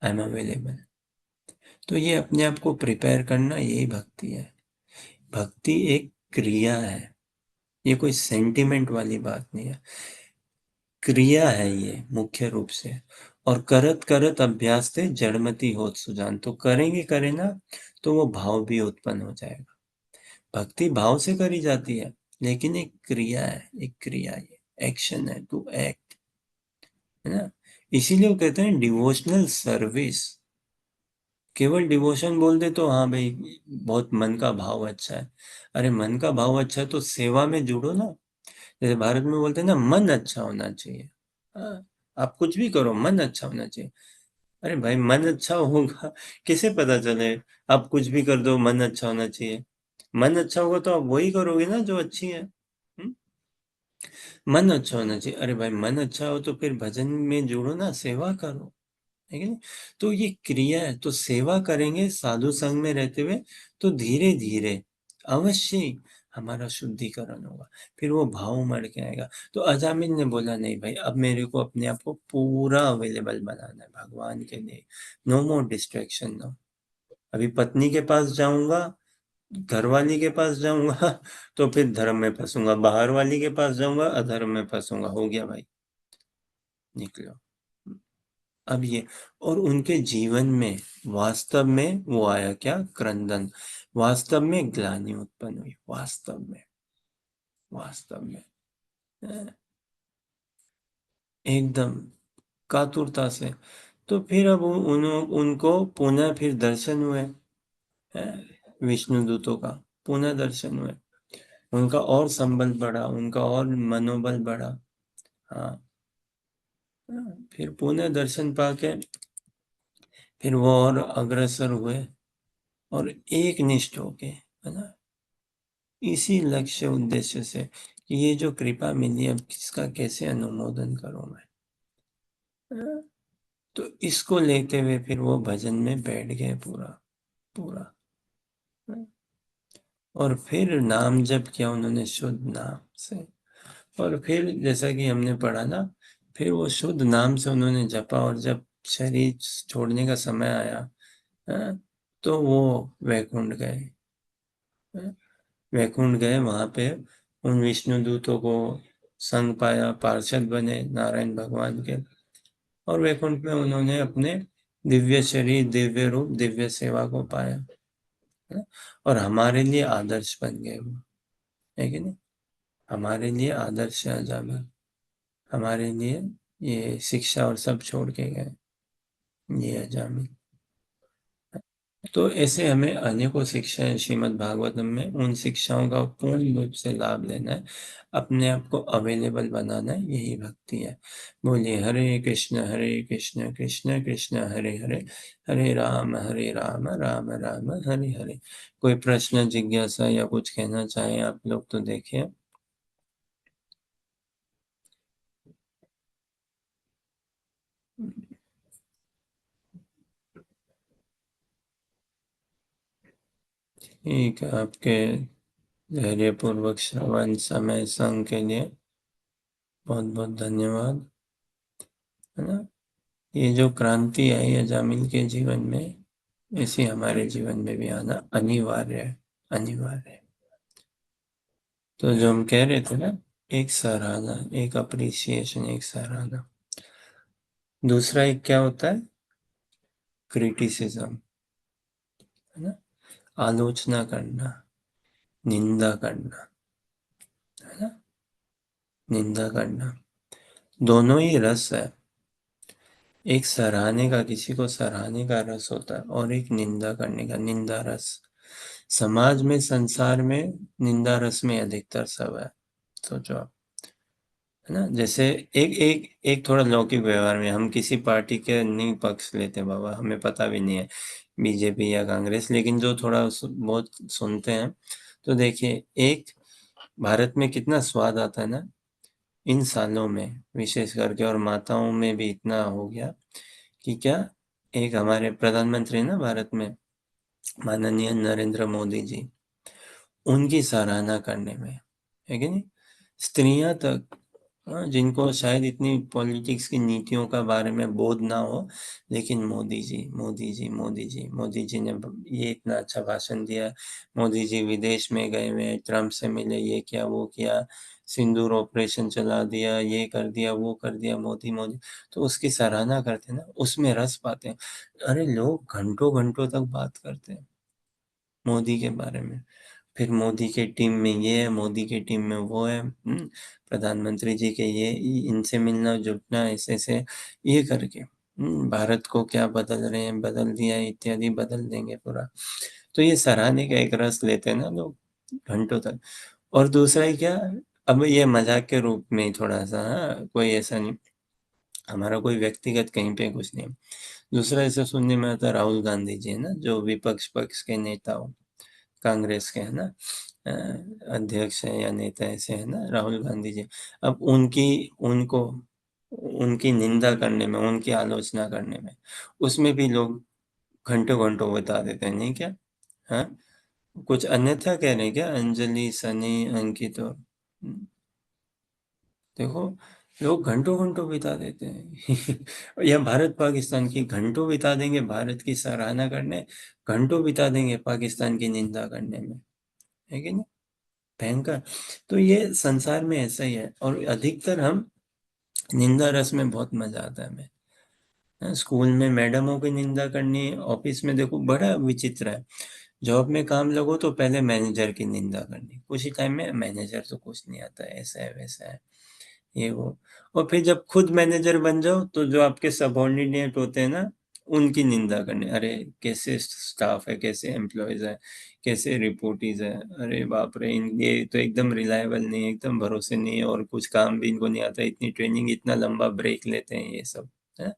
आई एम अवेलेबल। तो ये अपने आप को प्रिपेयर करना, यही भक्ति है। भक्ति एक क्रिया है, ये कोई सेंटिमेंट वाली बात नहीं है, क्रिया है ये मुख्य रूप से। और करत करत अभ्यास से जड़मति होत सुजान, तो करेंगे करें ना, तो वो भाव भी उत्पन्न हो जाएगा। भक्ति भाव से करी जाती है, लेकिन एक क्रिया है, एक क्रिया, ये एक्शन है, टू एक्ट, है ना। इसीलिए वो कहते हैं डिवोशनल सर्विस। केवल डिवोशन बोल दे तो हाँ भाई, बहुत मन का भाव अच्छा है। अरे मन का भाव अच्छा है तो सेवा में जुड़ो ना। जैसे भारत में बोलते हैं ना, मन अच्छा होना चाहिए। हाँ, आप कुछ भी करो, मन अच्छा होना चाहिए। अरे भाई मन अच्छा होगा किसे पता चले? आप कुछ भी कर दो, मन अच्छा होना चाहिए। मन अच्छा होगा तो आप वही करोगे ना जो अच्छी है। मन अच्छा होना चाहिए। अरे भाई मन अच्छा हो तो फिर भजन में जुड़ो ना, सेवा करो, है कि नहीं। तो ये क्रिया है, तो सेवा करेंगे साधु संग में रहते हुए, तो धीरे धीरे अवश्य ही हमारा शुद्धिकरण होगा, फिर वो भाव उमड़ के आएगा। तो अजामिल ने बोला नहीं भाई, अब मेरे को अपने आप को पूरा अवेलेबल बनाना है भगवान के लिए, नो मोर डिस्ट्रैक्शन, नो। अभी पत्नी के पास जाऊंगा, घरवाली के पास जाऊंगा तो फिर धर्म में फंसूंगा, बाहर वाली के पास जाऊंगा अधर्म में फंसूंगा, हो गया भाई, निकलो। अब ये, और उनके जीवन में वास्तव में वो आया क्या, क्रंदन, वास्तव में ग्लानि उत्पन्न हुई, वास्तव में, वास्तव में, अ, एकदम कातुरता से। तो फिर अब उनको पुनः फिर दर्शन हुए, विष्णु दूतों का पुनः दर्शन हुए, उनका और संबल बढ़ा, उनका और मनोबल बढ़ा। हाँ, फिर पुनः दर्शन पाके फिर वो और अग्रसर हुए, और एक निष्ठ होके, है ना, इसी लक्ष्य उद्देश्य से कि ये जो कृपा मिली अब किसका कैसे अनुमोदन करूं मैं, हाँ? तो इसको लेते हुए फिर वो भजन में बैठ गए पूरा, पूरा। और फिर नाम जप किया उन्होंने शुद्ध नाम से, और फिर जैसा कि हमने पढ़ा ना, फिर वो शुद्ध नाम से उन्होंने जपा, और जब शरीर छोड़ने का समय आया, तो वो वैकुंठ गए। वैकुंठ गए, वहां पे उन विष्णु दूतों को संग पाया, पार्षद बने नारायण भगवान के, और वैकुंठ में उन्होंने अपने दिव्य शरीर, दिव्य रूप, दिव्य सेवा को पाया, है? और हमारे लिए आदर्श बन गए वो, है कि नहीं? हमारे लिए आदर्श है अजामिल, हमारे लिए ये शिक्षा और सब छोड़ के गए ये अजामिल। तो ऐसे हमें अनेकों शिक्षाएं श्रीमद् भागवतम में, उन शिक्षाओं का पूर्ण रूप से लाभ लेना है, अपने आप को अवेलेबल बनाना है, यही भक्ति है। बोलिए हरे कृष्ण कृष्ण कृष्ण हरे हरे, हरे राम राम राम हरे हरे। कोई प्रश्न, जिज्ञासा या कुछ कहना चाहें आप लोग तो देखिए। ठीक है, आपके धैर्यपूर्वक श्रवण समय संग के लिए बहुत बहुत धन्यवाद, है ना। ये जो क्रांति आई अजामिल के जीवन में, इसी हमारे जीवन में भी आना अनिवार्य है, अनिवार्य है। तो जो हम कह रहे थे ना, एक सराहना, एक अप्रिसिएशन, एक सराहना। दूसरा एक क्या होता है? क्रिटिसिज्म, है ना, आलोचना करना, निंदा करना, है ना, निंदा करना। दोनों ही रस है। एक सराहने का, किसी को सराहने का रस होता है, और एक निंदा करने का, निंदा रस। समाज में, संसार में निंदा रस में अधिकतर सब है, सोचो आप, है ना। जैसे एक एक एक थोड़ा लौकिक व्यवहार में, हम किसी पार्टी के नहीं पक्ष लेते बाबा, हमें पता भी नहीं है बीजेपी या कांग्रेस, लेकिन जो थोड़ा बहुत सुनते हैं, तो देखिए, एक भारत में कितना स्वाद आता है ना इन सालों में, विशेष करके, और माताओं में भी इतना हो गया कि क्या, एक हमारे प्रधानमंत्री ना भारत में, माननीय नरेंद्र मोदी जी, उनकी सराहना करने में, है कि नहीं, स्त्रियां तक, जिनको शायद इतनी पॉलिटिक्स की नीतियों का बारे में बोध ना हो, लेकिन मोदी जी, मोदी जी, मोदी जी, मोदी जी ने ये इतना अच्छा भाषण दिया, मोदी जी विदेश में गए हुए, ट्रम्प से मिले, ये किया, वो किया, सिंदूर ऑपरेशन चला दिया, ये कर दिया, वो कर दिया, मोदी मोदी, तो उसकी सराहना करते हैं ना, उसमें रस पाते हैं। अरे लोग घंटों घंटों तक बात करते हैं मोदी के बारे में, फिर मोदी के टीम में ये है, मोदी की टीम में वो है, प्रधानमंत्री जी के ये, इनसे मिलना जुटना, ऐसे ऐसे ये करके, भारत को क्या बदल रहे हैं, बदल दिया इत्यादि, बदल देंगे पूरा। तो ये सराहने का एक रस लेते हैं ना लोग घंटों तक। और दूसरा ही क्या, अब ये मजाक के रूप में ही थोड़ा सा, हाँ, कोई ऐसा नहीं, हमारा कोई व्यक्तिगत कहीं पे कुछ नहीं। दूसरा ऐसा सुनने में आता है, राहुल गांधी जी है ना, जो विपक्ष पक्ष के नेता हो, कांग्रेस के, है ना, अध्यक्ष है या नेता ऐसे, है ना, राहुल गांधी जी। अब उनकी, उनको, उनकी निंदा करने में, उनकी आलोचना करने में, उसमें भी लोग घंटों घंटों बता देते हैं, नहीं क्या? हाँ, कुछ अन्यथा कह रहे हैं क्या, अंजलि, सनी, अंकित और, देखो, लोग घंटों घंटों बिता देते हैं या भारत पाकिस्तान की घंटों बिता देंगे, भारत की सराहना करने, घंटों बिता देंगे पाकिस्तान की निंदा करने में, है कि नहीं? भयंकर। तो ये संसार में ऐसा ही है, और अधिकतर हम निंदा रस में बहुत मजा आता है हमें, स्कूल में मैडमों की निंदा करनी, ऑफिस में देखो बड़ा विचित्र है, जॉब में काम लगो तो पहले मैनेजर की निंदा करनी, कुछ ही टाइम में मैनेजर तो कुछ नहीं आता है, ऐसा है वैसा है, ये वो, और फिर जब खुद मैनेजर बन जाओ, तो जो आपके सबॉर्डिनेट होते हैं ना, उनकी निंदा करने, अरे कैसे स्टाफ है, कैसे एम्प्लॉयज है, कैसे रिपोर्टीज है, अरे बाप रे, इन ये तो एकदम रिलायबल नहीं है, एकदम भरोसे नहीं है, और कुछ काम भी इनको नहीं आता, इतनी ट्रेनिंग, इतना लंबा ब्रेक लेते हैं, ये सब है।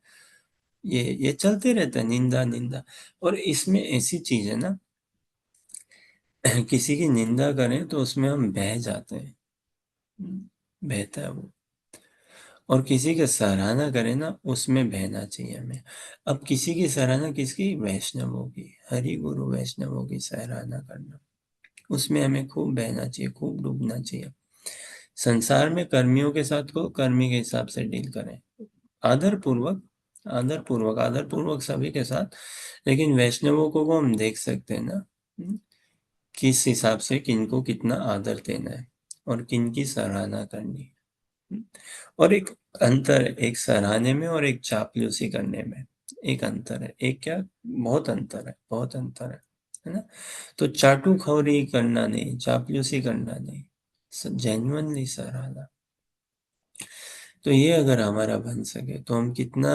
ये चलते रहता है, निंदा निंदा। और इसमें ऐसी चीज है ना, किसी की निंदा करें तो उसमें हम बह जाते हैं, बहता है वो, और किसी की सराहना करें ना, उसमें बहना चाहिए हमें। अब किसी की सराहना किसकी, वैष्णवों की, हरि गुरु वैष्णवों की सराहना करना, उसमें हमें खूब बहना चाहिए, खूब डूबना चाहिए। संसार में कर्मियों के साथ को कर्मी के हिसाब से डील करें, आदरपूर्वक, आदरपूर्वक, आदरपूर्वक सभी के साथ। लेकिन वैष्णवों को हम देख सकते हैं ना, किस हिसाब से किनको कितना आदर देना है और किनकी सराहना करनी है। और एक अंतर है, एक सराहने में और एक चापलूसी करने में एक अंतर है। एक क्या, बहुत अंतर है, बहुत अंतर है ना। तो चाटुखौरी करना नहीं, चापलूसी करना नहीं, जेन्युइनली सराहना। तो ये अगर हमारा बन सके तो हम कितना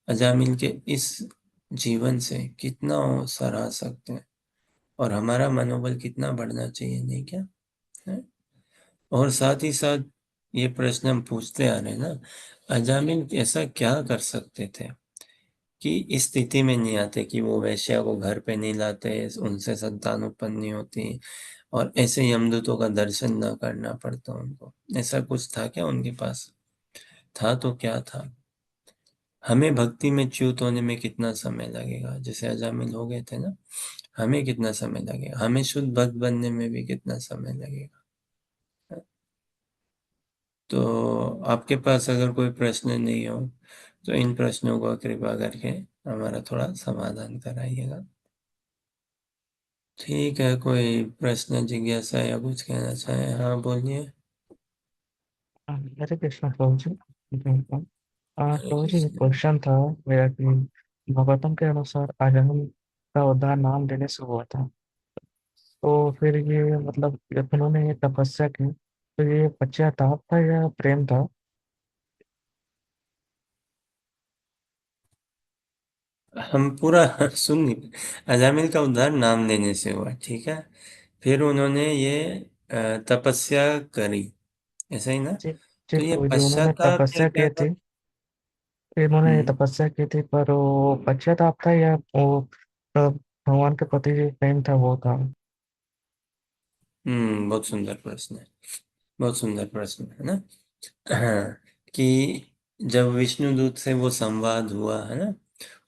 अजामिल के इस जीवन से कितना सराह सकते हैं, और हमारा मनोबल कितना बढ़ना चाहिए, नहीं क्या है? और साथ ही साथ ये प्रश्न हम पूछते आ रहे हैं ना, अजामिल ऐसा क्या कर सकते थे कि इस स्थिति में नहीं आते कि वो वैश्या को घर पे नहीं लाते, उनसे संतान उत्पन्न नहीं होती, और ऐसे यमदूतों का दर्शन न करना पड़ता उनको। ऐसा कुछ था क्या उनके पास? था तो क्या था? हमें भक्ति में च्युत होने में कितना समय लगेगा, जैसे अजामिल हो गए थे ना, हमें कितना समय लगेगा? हमें शुद्ध भक्त बनने में भी कितना समय लगेगा? तो आपके पास अगर कोई प्रश्न नहीं हो तो इन प्रश्नों को कृपा करके हमारा थोड़ा समाधान कराइएगा। ठीक है, कोई प्रश्न, जिज्ञासा या कुछ कहना चाहे? हाँ बोलिए। हरे कृष्ण प्रभु जी। हरे प्रभु जी, कृष्ण। क्वेश्चन था मेरा कि भागवतम के अनुसार आजन्म का उद्धार नाम देने से हुआ था। तो फिर ये मतलब जब उन्होंने ये तपस्या की तो ये पश्चाताप था या प्रेम था? हम पूरा सुन नहीं पाए। अजामिल का उद्धार नाम देने से हुआ, ठीक है। फिर उन्होंने ये तपस्या करी, ऐसा ही ना? जी जी तो ये प्रभु जी, उन्होंने पश्चाताप या तपस्या क्या की था? थी। फिर उन्होंने ये हम्म तपस्या की थी पर वो पश्चाताप था या वो भगवान के प्रति जो प्रेम था वो था? बहुत सुंदर प्रश्न है, बहुत सुंदर प्रश्न है ना। हाँ, कि जब विष्णुदूत से वो संवाद हुआ है ना,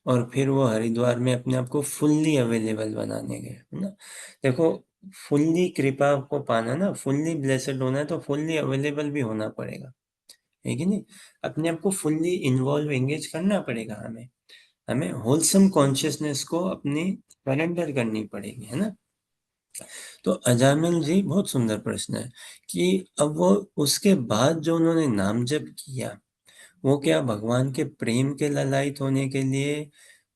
और फिर वो हरिद्वार में अपने आप को फुल्ली अवेलेबल बनाने गए, है ना। देखो, फुल्ली कृपा को पाना ना, फुल्ली ब्लेसेड होना है तो फुल्ली अवेलेबल भी होना पड़ेगा, है कि नहीं? अपने आप को फुल्ली इन्वॉल्व, एंगेज करना पड़ेगा हमें। हमें होलसम कॉन्शियसनेस को अपनी सरेंडर करनी पड़ेगी, है ना। तो अजामिल जी, बहुत सुंदर प्रश्न है कि अब वो उसके बाद जो उन्होंने नाम जप किया, वो क्या भगवान के प्रेम के ललायत होने के लिए,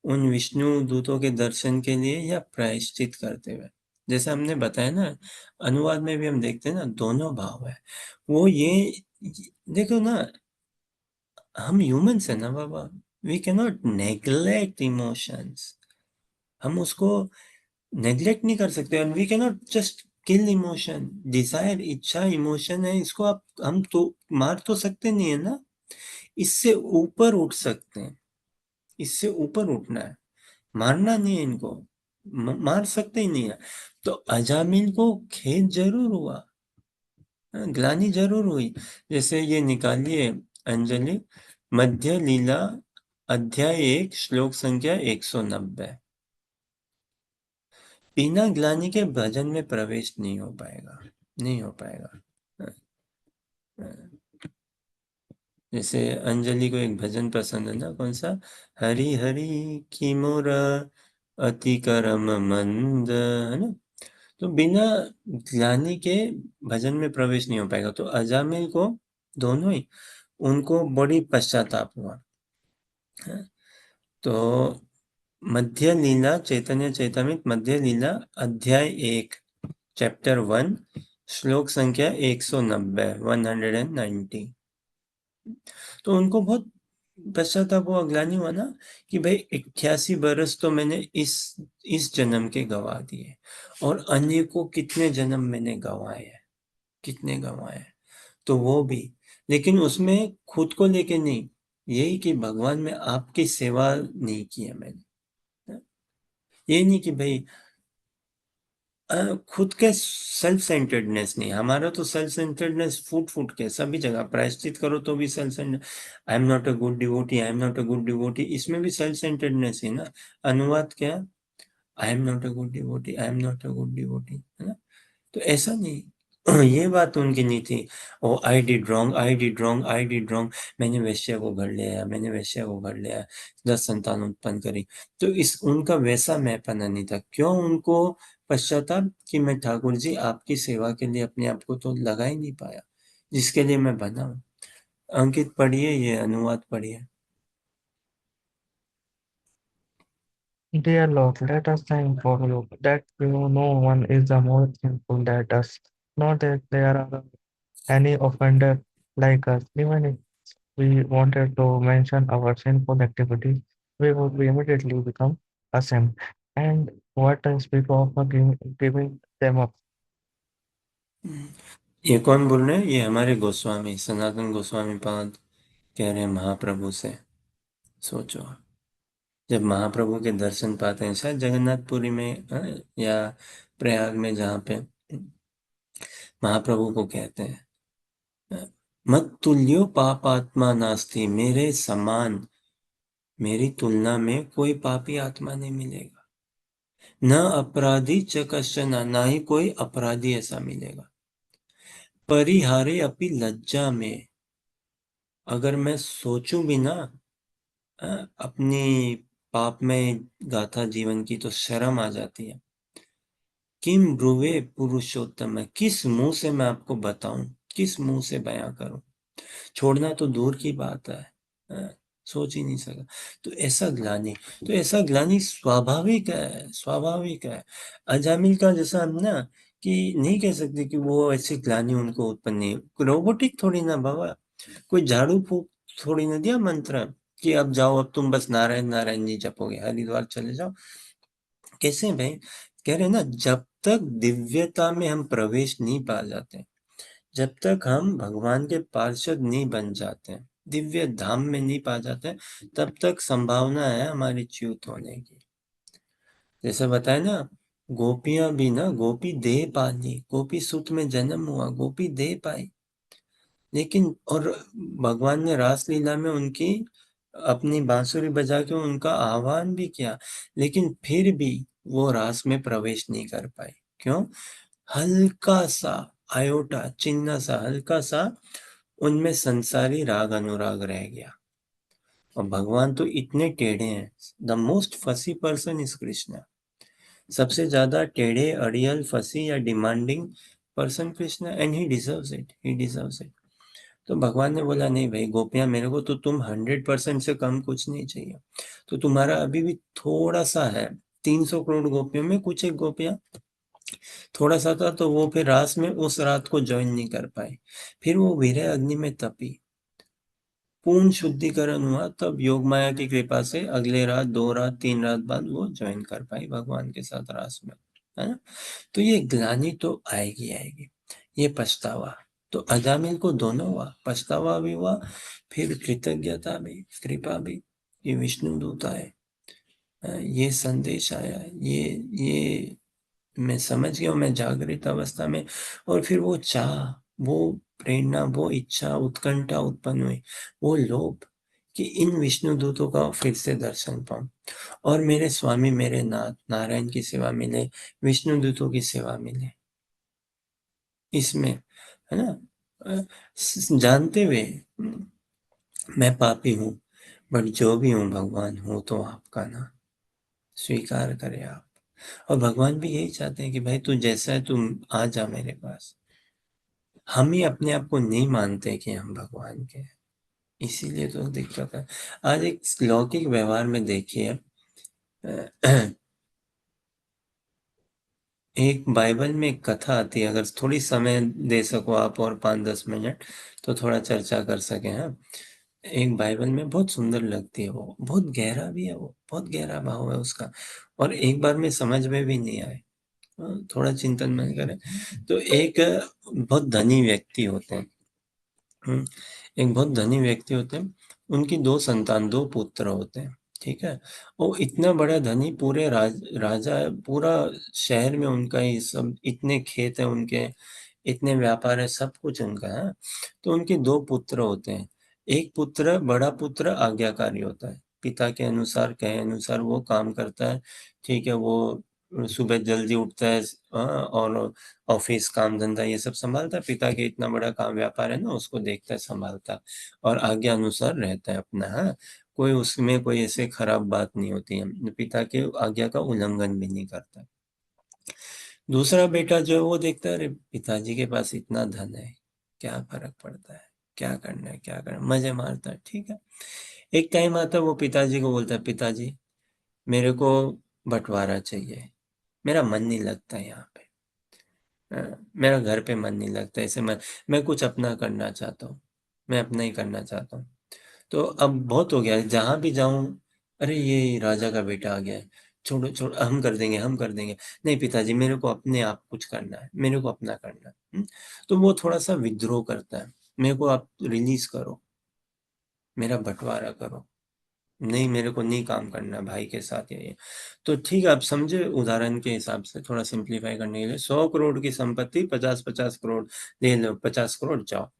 उन विष्णु दूतों के दर्शन के लिए, या प्रायश्चित करते हुए? जैसे हमने बताया ना, अनुवाद में भी हम देखते हैं ना, दोनों भाव है। वो ये देखो ना, हम ह्यूमंस है ना बाबा, we can not neglect emotions. हम उसको नेग्लेक्ट नहीं कर सकते, और we can not just kill emotion. Desire, इच्छा, इमोशन है, इसको आप हम तो मार तो सकते नहीं है ना, इससे ऊपर उठ सकते हैं। इससे ऊपर उठना है, मारना नहीं है इनको, मार सकते ही नहीं है। तो अजामिल को खेद जरूर हुआ, ग्लानि जरूर हुई। जैसे ये निकालिए अंजलि, मध्य लीला अध्याय 1 श्लोक संख्या 190। बिना ग्लानि के भजन में प्रवेश नहीं हो पाएगा, नहीं हो पाएगा। जैसे अंजलि को एक भजन पसंद है ना, कौन सा? हरि हरि की मोर अति करम मंद, है ना। तो बिना ग्लानि के भजन में प्रवेश नहीं हो पाएगा। तो अजामिल को दोनों ही, उनको बड़ी पश्चाताप हुआ है। तो मध्य लीला, चैतन्य चैतामृत मध्य लीला अध्याय 1 चैप्टर 1 श्लोक संख्या 190, 190। तो उनको बहुत पश्चाताप हुआ, ग्लानि हुआ ना, कि भाई 81 बरस तो मैंने इस जन्म के गवा दिए, और अन्य को कितने जन्म मैंने गंवाए हैं, कितने गंवाए हैं। तो वो भी, लेकिन उसमें खुद को लेके नहीं, यही कि भगवान में आपकी सेवा नहीं की है मैंने। ये नहीं कि भाई खुद के सेल्फ सेंटर्डनेस नहीं, हमारा तो सेल्फ सेंटर्डनेस फूट फूट के सभी जगह, प्रायश्चित करो तो भी self centred, I am not a good devotee, I am not a good devotee, इसमें भी सेल्फ सेंटर्डनेस है ना। अनुवाद क्या? I am not a good devotee, I am not a good devotee, है ना। तो ऐसा नहीं, ये बात उनकी नहीं थी, oh I did wrong, I did wrong, I did wrong, मैंने वैश्या को घर ले आया, मैंने वैश्या को घर ले आया, 10 संतान उत्पन्न करी। तो इस उनका वैसा मैंपना नहीं था। क्यों उनको पश्चाताप कि मैं ठाकुर जी आपकी सेवा के लिए अपने आप को तो लगा ही नहीं पाया, जिसके लिए मैं बना हूँ। अंकित पढ़िए, ये अनुवाद पढ़िए। Dear Lord, let us thank for you that you no one is the more sinful than us, not that there are any offender like us. Even if we wanted to mention our sinful activities, we would be immediately become ashamed. And what I speak of giving them up. ये कौन बोल रहे हैं? ये हमारे गोस्वामी, सनातन गोस्वामी पाद कह रहे हैं महाप्रभु से। सोचो, जब महाप्रभु के दर्शन पाते हैं, शायद जगन्नाथपुरी में या प्रयाग में, जहाँ पे महाप्रभु को कहते हैं, मत तुल्यो पापात्मा नास्ति, मेरे समान, मेरी तुलना में कोई पापी आत्मा नहीं मिलेगा। न अपराधी च कश्चन, ना ही कोई अपराधी ऐसा मिलेगा। परिहारे अपि लज्जा में, अगर मैं सोचूं भी ना अपनी पाप में गाथा जीवन की, तो शर्म आ जाती है। किम ब्रुवे पुरुषोत्तम, है किस मुंह से मैं आपको बताऊं, किस मुंह से बयां करूं। छोड़ना तो दूर की बात है, सोच ही नहीं सका। तो ऐसा ग्लानि, तो ऐसा ग्लानि स्वाभाविक है, स्वाभाविक है। अजामिल का जैसा हम ना, कि नहीं कह सकते कि वो ऐसी ग्लानि उनको उत्पन्न नहीं, रोबोटिक थोड़ी ना बाबा, कोई झाड़ू फूक थोड़ी ना दिया मंत्र कि अब जाओ, अब तुम बस नारायण नारायण जी जपोगे, हरिद्वार चले जाओ। कैसे भाई? कह रहे ना, जब तक दिव्यता में हम प्रवेश नहीं पा जाते, जब तक हम भगवान के पार्षद नहीं बन जाते, दिव्य धाम में नहीं पा जाते, तब तक संभावना है हमारी च्युत होने की। जैसे बताए ना, गोपियां भी ना, गोपी देह पाली, गोपी सुत में जन्म हुआ, गोपी देह पाई, लेकिन और भगवान ने रास लीला में उनकी अपनी बांसुरी बजा के उनका आह्वान भी किया, लेकिन फिर भी वो रास में प्रवेश नहीं कर पाए। क्यों? हल्का सा आयोटा, चिन्ह सा, हल्का सा उनमें संसारी राग अनुराग रह गया। और भगवान तो इतने टेढ़े हैं, द मोस्ट फसी पर्सन इज कृष्ण। सबसे ज्यादा टेढ़े, अड़ियल, फसी या demanding person Krishna, and he deserves it, he deserves it. तो भगवान ने बोला, नहीं भाई गोपियां मेरे को तो तुम 100% से कम कुछ नहीं चाहिए, तो तुम्हारा अभी भी थोड़ा सा है। 300 करोड़ गोपियों में कुछ एक गोपियां थोड़ा सा था, तो वो फिर रास में उस रात को ज्वाइन नहीं कर पाई। फिर वो वीर्य अग्नि में तपी, पूर्ण शुद्धिकरण हुआ, तब योग माया की कृपा से अगले रात, 2 रात, 3 रात बाद वो ज्वाइन कर पाई भगवान के साथ रास में, है ना? तो ये ग्लानि तो आएगी आएगी, ये पछतावा तो अजामिल को दोनों हुआ, पछतावा भी हुआ, फिर कृतज्ञता भी, कृपा भी। ये विष्णु दूत आए, ये संदेश आया, ये मैं समझ गया हूँ, मैं जागृत अवस्था में। और फिर वो चाह, वो प्रेरणा, वो इच्छा, उत्कंठा उत्पन्न हुई, वो लोभ, कि इन विष्णु दूतों का फिर से दर्शन पाऊं, और मेरे स्वामी, मेरे नाथ नारायण की सेवा मिले, विष्णु दूतों की सेवा मिले, इसमें, है ना? जानते हुए मैं पापी हूँ, बट जो भी हूँ भगवान, हूँ तो आपका ना, स्वीकार करें आप। और भगवान भी यही चाहते हैं कि भाई तू जैसा है, तू आ जा मेरे पास। हम ही अपने आप को नहीं मानते कि हम भगवान के हैं, इसीलिए तो दिक्कत है। आज एक लौकिक व्यवहार में देखिए, एक बाइबल में एक कथा आती है, अगर थोड़ी समय दे सको आप और 5-10 मिनट, तो थोड़ा चर्चा कर सके। हाँ, एक बाइबल में बहुत सुंदर लगती है, वो बहुत गहरा भी है, वो बहुत गहरा भाव है उसका, और एक बार में समझ में भी नहीं आए, थोड़ा चिंतन में करें। तो एक बहुत धनी व्यक्ति होते हैं, एक बहुत धनी व्यक्ति होते हैं, उनकी 2 संतान, 2 पुत्र होते हैं, ठीक है। वो इतना बड़ा धनी, पूरे राजा है, पूरा शहर में उनका ही सब, इतने खेत है उनके, इतने व्यापार है, सब कुछ उनका है। तो उनके 2 पुत्र होते हैं। एक पुत्र, बड़ा पुत्र आज्ञाकारी होता है, पिता के अनुसार, कहे अनुसार वो काम करता है, ठीक है। वो सुबह जल्दी उठता है, और ऑफिस काम धंधा ये सब संभालता है। पिता के इतना बड़ा काम व्यापार है ना, उसको देखता है, संभालता है, और आज्ञा अनुसार रहता है अपना। हाँ, कोई उसमें कोई ऐसे खराब बात नहीं होती है, पिता के आज्ञा का उल्लंघन भी नहीं करता। दूसरा बेटा जो है वो देखता है, अरे पिताजी के पास इतना धन है, क्या फर्क पड़ता है, क्या करना है, क्या करना है, मजे मारता है, ठीक है। एक टाइम आता है वो पिताजी को बोलता है, पिताजी मेरे को बंटवारा चाहिए, मेरा मन नहीं लगता यहाँ पे। मेरा घर पे मन नहीं लगता, ऐसे मैं कुछ अपना करना चाहता हूँ, मैं अपना ही करना चाहता हूँ। तो अब बहुत हो गया, जहाँ भी जाऊँ, अरे ये राजा का बेटा आ गया है, छोड़ो छोड़ो, हम कर देंगे, हम कर देंगे। नहीं पिताजी, मेरे को अपने आप कुछ करना है, मेरे को अपना करना है। तो वो थोड़ा सा विद्रोह करता है, मेरे को आप रिलीज करो, मेरा बंटवारा करो, नहीं मेरे को नहीं काम करना भाई के साथ ये। तो ठीक है, आप समझे, उदाहरण के हिसाब से थोड़ा सिंप्लीफाई करने के लिए, 100 करोड़ की संपत्ति, 50-50 करोड़ ले लो, 50 करोड़ जाओ।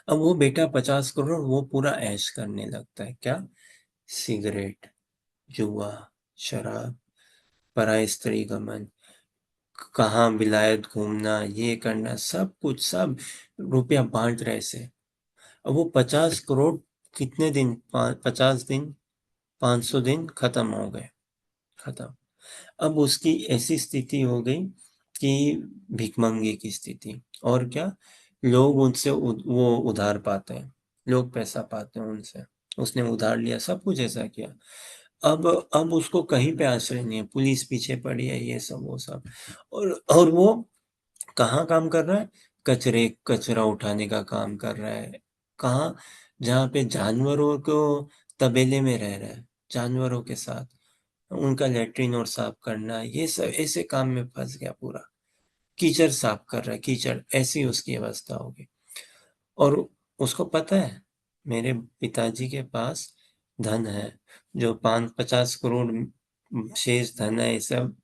अब वो बेटा 50 करोड़ वो पूरा ऐश करने लगता है, क्या, सिगरेट, जुआ, शराब, पराई स्त्री गमन, कहाँ विलायत घूमना, ये करना, सब कुछ, सब रुपया बांट रहे से। अब वो 50 करोड़ कितने दिन, 50 दिन, 500 दिन खत्म हो गए, खत्म। अब उसकी ऐसी स्थिति हो गई कि भिखमंगे की स्थिति, और क्या, लोग उनसे वो उधार पाते हैं, लोग पैसा पाते हैं उनसे, उसने उधार लिया, सब कुछ ऐसा किया। अब उसको कहीं पे आश्रय नहीं है, पुलिस पीछे पड़ी है, ये सब वो सब। और वो कहाँ काम कर रहा है, कचरा उठाने का काम कर रहा है। कहाँ, जहाँ पे जानवरों को तबेले में रह रहा है, जानवरों के साथ उनका लेटरिन और साफ करना, ये सब ऐसे काम में फंस गया पूरा। कीचड़ साफ कर रहा है, कीचड़, ऐसी उसकी अवस्था होगी। और उसको पता है मेरे पिताजी के पास धन है, जो 50 करोड़ शेष धन है, ये सब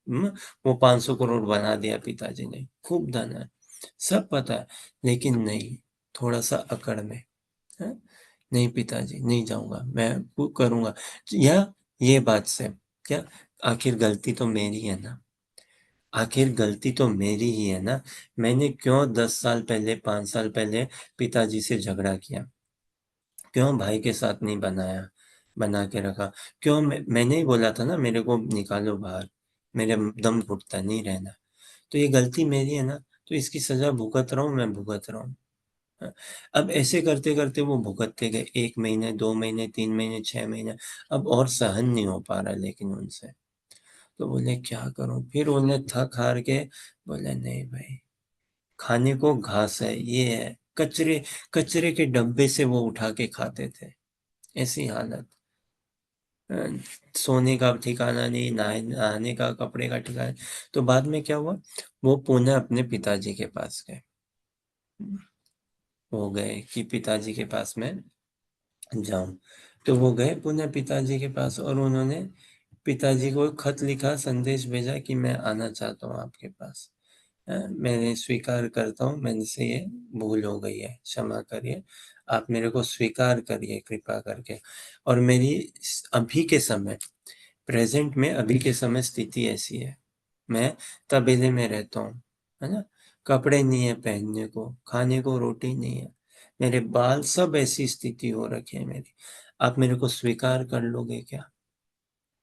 वो 500 करोड़ बना दिया पिताजी ने, खूब धन है, सब पता है, लेकिन नहीं, थोड़ा सा अकड़ में है। नहीं पिताजी, नहीं जाऊंगा, मैं वो करूंगा, या ये बात से क्या, आखिर गलती तो मेरी है ना, आखिर गलती तो मेरी ही है ना, मैंने क्यों 10 साल पहले, 5 साल पहले पिताजी से झगड़ा किया, क्यों भाई के साथ नहीं बनाया, बना के रखा, क्यों मैंने ही बोला था ना मेरे को निकालो बाहर, मेरे दम घुटता नहीं रहना, तो ये गलती मेरी है ना, तो इसकी सजा भुगत रहा हूँ, मैं भुगत रहा हूँ। अब ऐसे करते करते वो भुगतते गए, 1 महीने, 2 महीने, 3 महीने, 6 महीने, अब और सहन नहीं हो पा रहा लेकिन उनसे। तो बोले क्या करूं, फिर उन्हें थक हार के बोले, नहीं भाई, खाने को घास है, ये है, कचरे, कचरे के डब्बे से वो उठा के खाते थे, ऐसी हालत। अ, सोने का ठिकाना नहीं, नहाने का, कपड़े का ठिकाना नहीं। तो बाद में क्या हुआ, वो पुनः अपने पिताजी के पास गए, हो गए कि पिताजी के पास में जाऊं। तो वो गए पुनः पिताजी के पास, और उन्होंने पिताजी को खत लिखा, संदेश भेजा कि मैं आना चाहता हूँ आपके पास। मैंने स्वीकार करता हूँ, मैंने से ये भूल हो गई है, क्षमा करिए, आप मेरे को स्वीकार करिए कृपा करके। और मेरी अभी के समय, प्रेजेंट में अभी के समय स्थिति ऐसी है, मैं तबेले में रहता हूँ, है ना, कपड़े नहीं है पहनने को, खाने को रोटी नहीं है, मेरे बाल, सब ऐसी स्थिति हो रखी है मेरी, आप मेरे को स्वीकार कर लोगे क्या,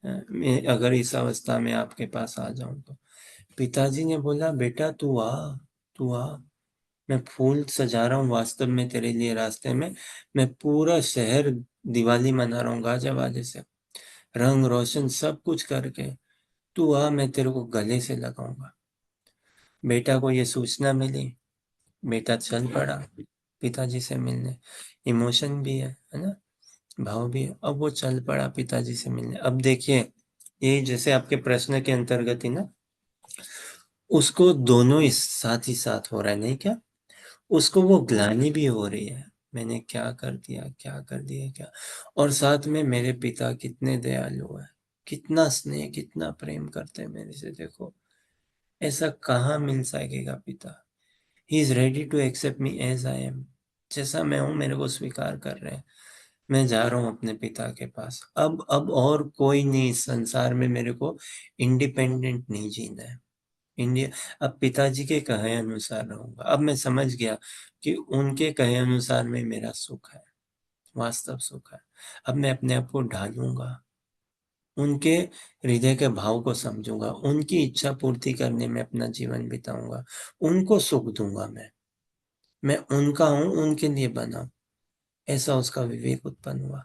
मैं अगर इस अवस्था में आपके पास आ जाऊं तो। पिताजी ने बोला, बेटा तू आ, तू आ, मैं फूल सजा रहा हूँ वास्तव में तेरे लिए रास्ते में, मैं पूरा शहर दिवाली मना रहा हूँ गाजा बाजे से, रंग रोशन सब कुछ करके, तू आ, मैं तेरे को गले से लगाऊंगा। बेटा को ये सूचना मिली, बेटा चल पड़ा पिताजी से मिलने, इमोशन भी है ना, भाव भी है। अब वो चल पड़ा पिताजी से मिलने। अब देखिए, ये जैसे आपके प्रश्न के अंतर्गत ही ना, उसको दोनों इस साथ ही साथ हो रहा है, नहीं क्या, उसको वो ग्लानि भी हो रही है, मैंने क्या कर दिया, क्या कर दिया, क्या। और साथ में मेरे पिता कितने दयालु है, कितना स्नेह, कितना प्रेम करते हैं मेरे से, देखो ऐसा कहाँ मिल सकेगा पिता। He is ready to accept me as I am, जैसा मैं हूं मेरे को स्वीकार कर रहे हैं, मैं जा रहा हूँ अपने पिता के पास। अब और कोई नहीं इस संसार में मेरे को इंडिपेंडेंट नहीं जीना है। इंडिया अब पिताजी के कहे अनुसार रहूंगा। अब मैं समझ गया कि उनके कहे अनुसार में मेरा सुख है, वास्तव सुख है। अब मैं अपने आप को ढालूंगा, उनके हृदय के भाव को समझूंगा, उनकी इच्छा पूर्ति करने में अपना जीवन बिताऊंगा, उनको सुख दूंगा। मैं उनका हूं, उनके लिए बना हूं। ऐसा उसका विवेक उत्पन्न हुआ।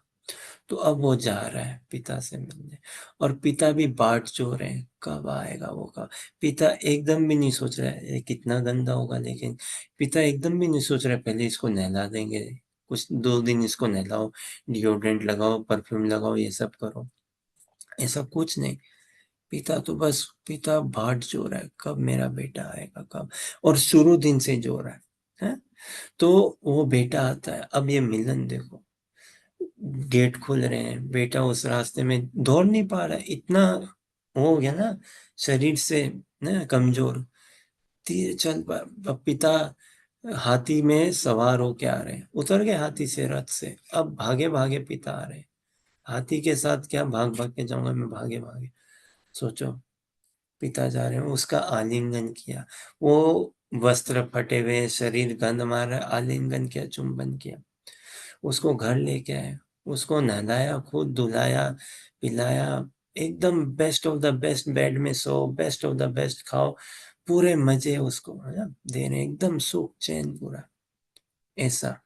तो अब वो जा रहा है पिता से मिलने, और पिता भी बाट जो रहे हैं कब आएगा वो, कब। पिता एकदम भी नहीं सोच रहा है ये कितना गंदा होगा, लेकिन पिता एकदम भी नहीं सोच रहा है पहले इसको नहला देंगे, कुछ 2 दिन इसको नहलाओ, डिओड्रेंट लगाओ, परफ्यूम लगाओ, ये सब करो। ऐसा कुछ नहीं। पिता तो बस पिता बाट जो रहा है कब मेरा बेटा आएगा, कब। और शुरू दिन से जो रहा है? तो वो बेटा आता है। अब ये मिलन देखो, गेट खुल रहे हैं, बेटा उस रास्ते में दौड़ नहीं पा रहा है, इतना हो गया ना शरीर से ना कमजोर। धीरे चल पा। अब पिता हाथी में सवार होके आ रहे हैं, उतर गए हाथी से, रथ से। अब भागे भागे पिता आ रहे हैं। हाथी के साथ क्या भाग भाग के जाऊंगा मैं, भागे भागे। सोचो, पिता जा रहे हैं, उसका आलिंगन किया। वो वस्त्र फटे हुए, शरीर गंध मार रहा है, आलिंगन किया, चुंबन किया। उसको घर लेके आए, उसको नहलाया, खुद धुलाया, पिलाया, एकदम best of the best bed में सो, बेस्ट ऑफ द बेस्ट खाओ, पूरे मजे उसको है ना दे रहे, एकदम सुख चैन पूरा। ऐसा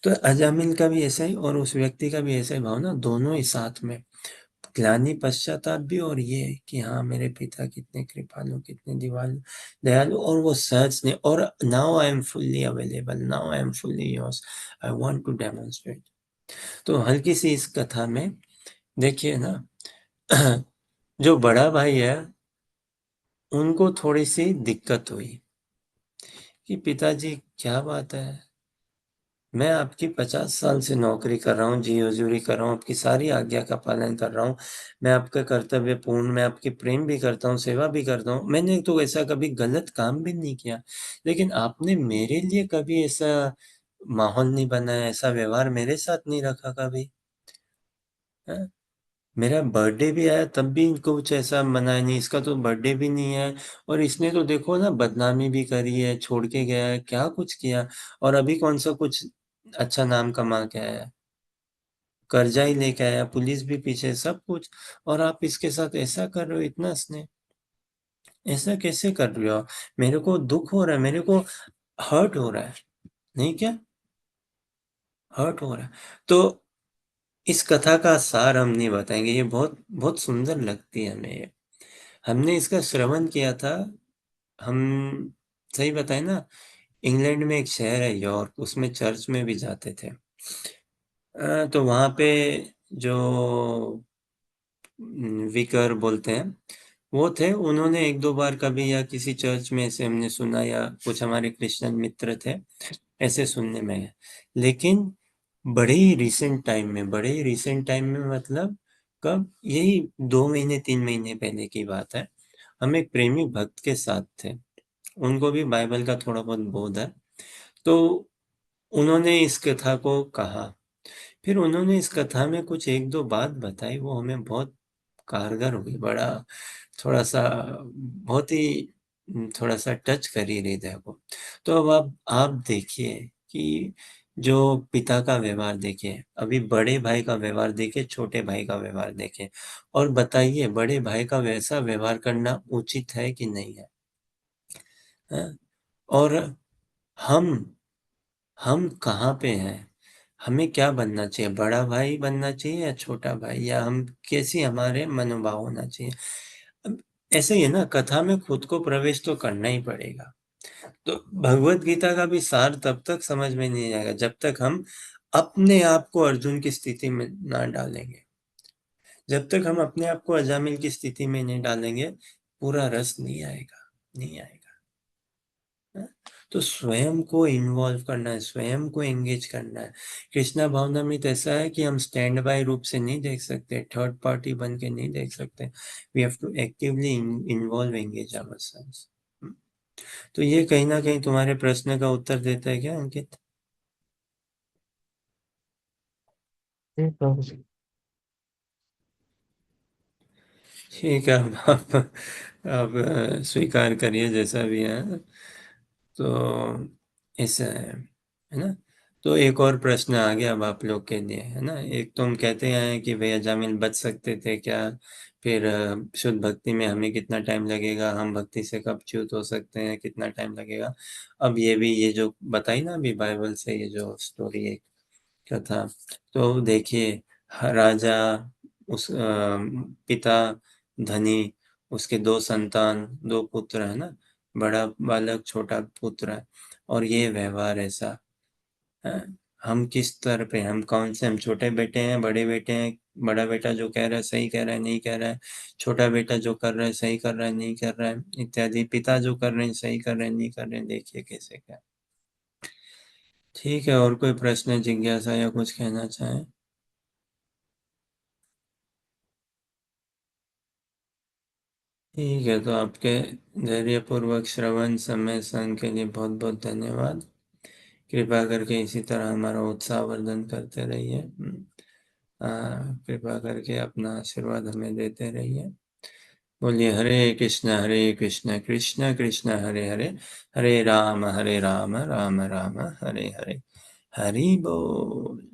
तो अजामिल का भी ऐसा ही, और उस व्यक्ति का भी ऐसा ही भाव ना, दोनों ही साथ में। ग्लानि पश्चाताप भी, और ये कि हाँ मेरे पिता कितने कृपालु, कितने दीवालु दयालु, और वो सहज ने, और now I am fully available, now I am fully yours, I want to demonstrate. तो हल्की सी इस कथा में देखिए ना, जो बड़ा भाई है उनको थोड़ी सी दिक्कत हुई कि पिताजी क्या बात है, मैं आपकी 50 साल से नौकरी कर रहा हूँ, जी हजूरी कर रहा हूँ, आपकी सारी आज्ञा का पालन कर रहा हूँ, मैं आपका कर्तव्य पूर्ण, मैं आपकी प्रेम भी करता हूँ, सेवा भी करता हूँ, मैंने तो ऐसा कभी गलत काम भी नहीं किया, लेकिन आपने मेरे लिए कभी ऐसा माहौल नहीं बनाया, ऐसा व्यवहार मेरे साथ नहीं रखा कभी। है? मेरा बर्थडे भी आया तब भी इनको कुछ ऐसा मनाया नहीं, इसका तो बर्थडे भी नहीं है, और इसने तो देखो ना बदनामी भी करी है, छोड़ के गया है, क्या कुछ किया, और अभी कौन सा कुछ अच्छा नाम कमा के आया है, कर्जा ही लेके आया, पुलिस भी पीछे, सब कुछ, और आप इसके साथ ऐसा कर रहे हो, इतना स्नेह, ऐसा कैसे कर रहे हो? मेरे को दुख हो रहा है, मेरे को हर्ट हो रहा है, नहीं क्या हर्ट हो रहा है। तो इस कथा का सार हम नहीं बताएंगे, ये बहुत बहुत सुंदर लगती है हमें ये। हमने इसका श्रवण किया था। हम सही बताए ना, इंग्लैंड में एक शहर है यॉर्क, उसमें चर्च में भी जाते थे। तो वहाँ पे जो विकर बोलते हैं वो थे, उन्होंने 1-2 बार कभी या किसी चर्च में ऐसे हमने सुना, या कुछ हमारे क्रिश्चियन मित्र थे ऐसे सुनने में है। लेकिन बड़े ही रिसेंट टाइम में मतलब कब, यही 2 महीने 3 महीने पहले की बात है। हम एक प्रेमी भक्त के साथ थे, उनको भी बाइबल का थोड़ा बहुत बोध है। तो उन्होंने इस कथा को कहा, फिर उन्होंने इस कथा में कुछ 1-2 बात बताई, वो हमें बहुत कारगर हुई, बड़ा थोड़ा-सा बहुत ही थोड़ा-सा टच कर ही हृदय को। तो अब आप देखिए कि जो पिता का व्यवहार देखिए, अभी बड़े भाई का व्यवहार देखिए, छोटे भाई का व्यवहार देखिए, और बताइए बड़े भाई का वैसा व्यवहार करना उचित है कि नहीं है? हैं? और हम हम कहाँ पे हैं? हमें क्या बनना चाहिए? बड़ा भाई बनना चाहिए या छोटा भाई? या हम कैसी हमारे मनोभाव होना चाहिए? अब ऐसे ही है ना, कथा में खुद को प्रवेश तो करना ही पड़ेगा। तो भगवत गीता का भी सार तब तक समझ में नहीं आएगा जब तक हम अपने आप को अर्जुन की स्थिति में ना डालेंगे। जब तक हम अपने आप को अजामिल की स्थिति में नहीं डालेंगे, पूरा रस नहीं आएगा, नहीं आएगा। है? तो स्वयं को इन्वॉल्व करना है, स्वयं को एंगेज करना है। कृष्णा भावनामृत ऐसा है कि हम स्टैंड बाय रूप से नहीं देख सकते, थर्ड पार्टी बन के नहीं देख सकते। We have to actively involve, engage ourselves. तो ये कहीं ना कहीं तुम्हारे प्रश्न का उत्तर देता है क्या अंकित? जी प्रभु जी। ठीक है, अब आप स्वीकार करिए जैसा भी है। तो ऐसा है ना? तो एक और प्रश्न आ गया अब आप लोग के लिए, है ना? एक तो हम कहते हैं कि भैया जामिल बच सकते थे क्या? फिर शुद्ध भक्ति में हमें कितना टाइम लगेगा? हम भक्ति से कब च्युत हो सकते हैं? कितना टाइम लगेगा? अब ये जो बताई ना अभी बाइबल से, ये जो स्टोरी एक कथा, तो देखिए राजा, उस पिता धनी, उसके 2 संतान, 2 पुत्र है ना? बड़ा बालक, छोटा पुत्र है, और ये व्यवहार ऐसा है। हम किस स्तर पे, हम कौन से, हम छोटे बेटे हैं, बड़े बेटे हैं? बड़ा बेटा जो कह रहा है सही कह रहा है, नहीं कह रहा है? छोटा बेटा जो कर रहा है सही कर रहा है, नहीं कर रहा है, इत्यादि। पिता जो कर रहे हैं सही कर रहे हैं, नहीं कर रहे हैं, देखिए कैसे क्या। ठीक है, और कोई प्रश्न, जिज्ञासा या कुछ कहना चाहें? ठीक है, तो आपके धैर्यपूर्वक श्रवण समय संग के लिए बहुत बहुत धन्यवाद। कृपा करके इसी तरह हमारा उत्साहवर्धन करते रहिए। कृपा करके अपना आशीर्वाद हमें देते रहिए। बोलिए हरे कृष्ण कृष्ण कृष्ण हरे हरे, हरे राम राम राम हरे हरे। हरि बोल।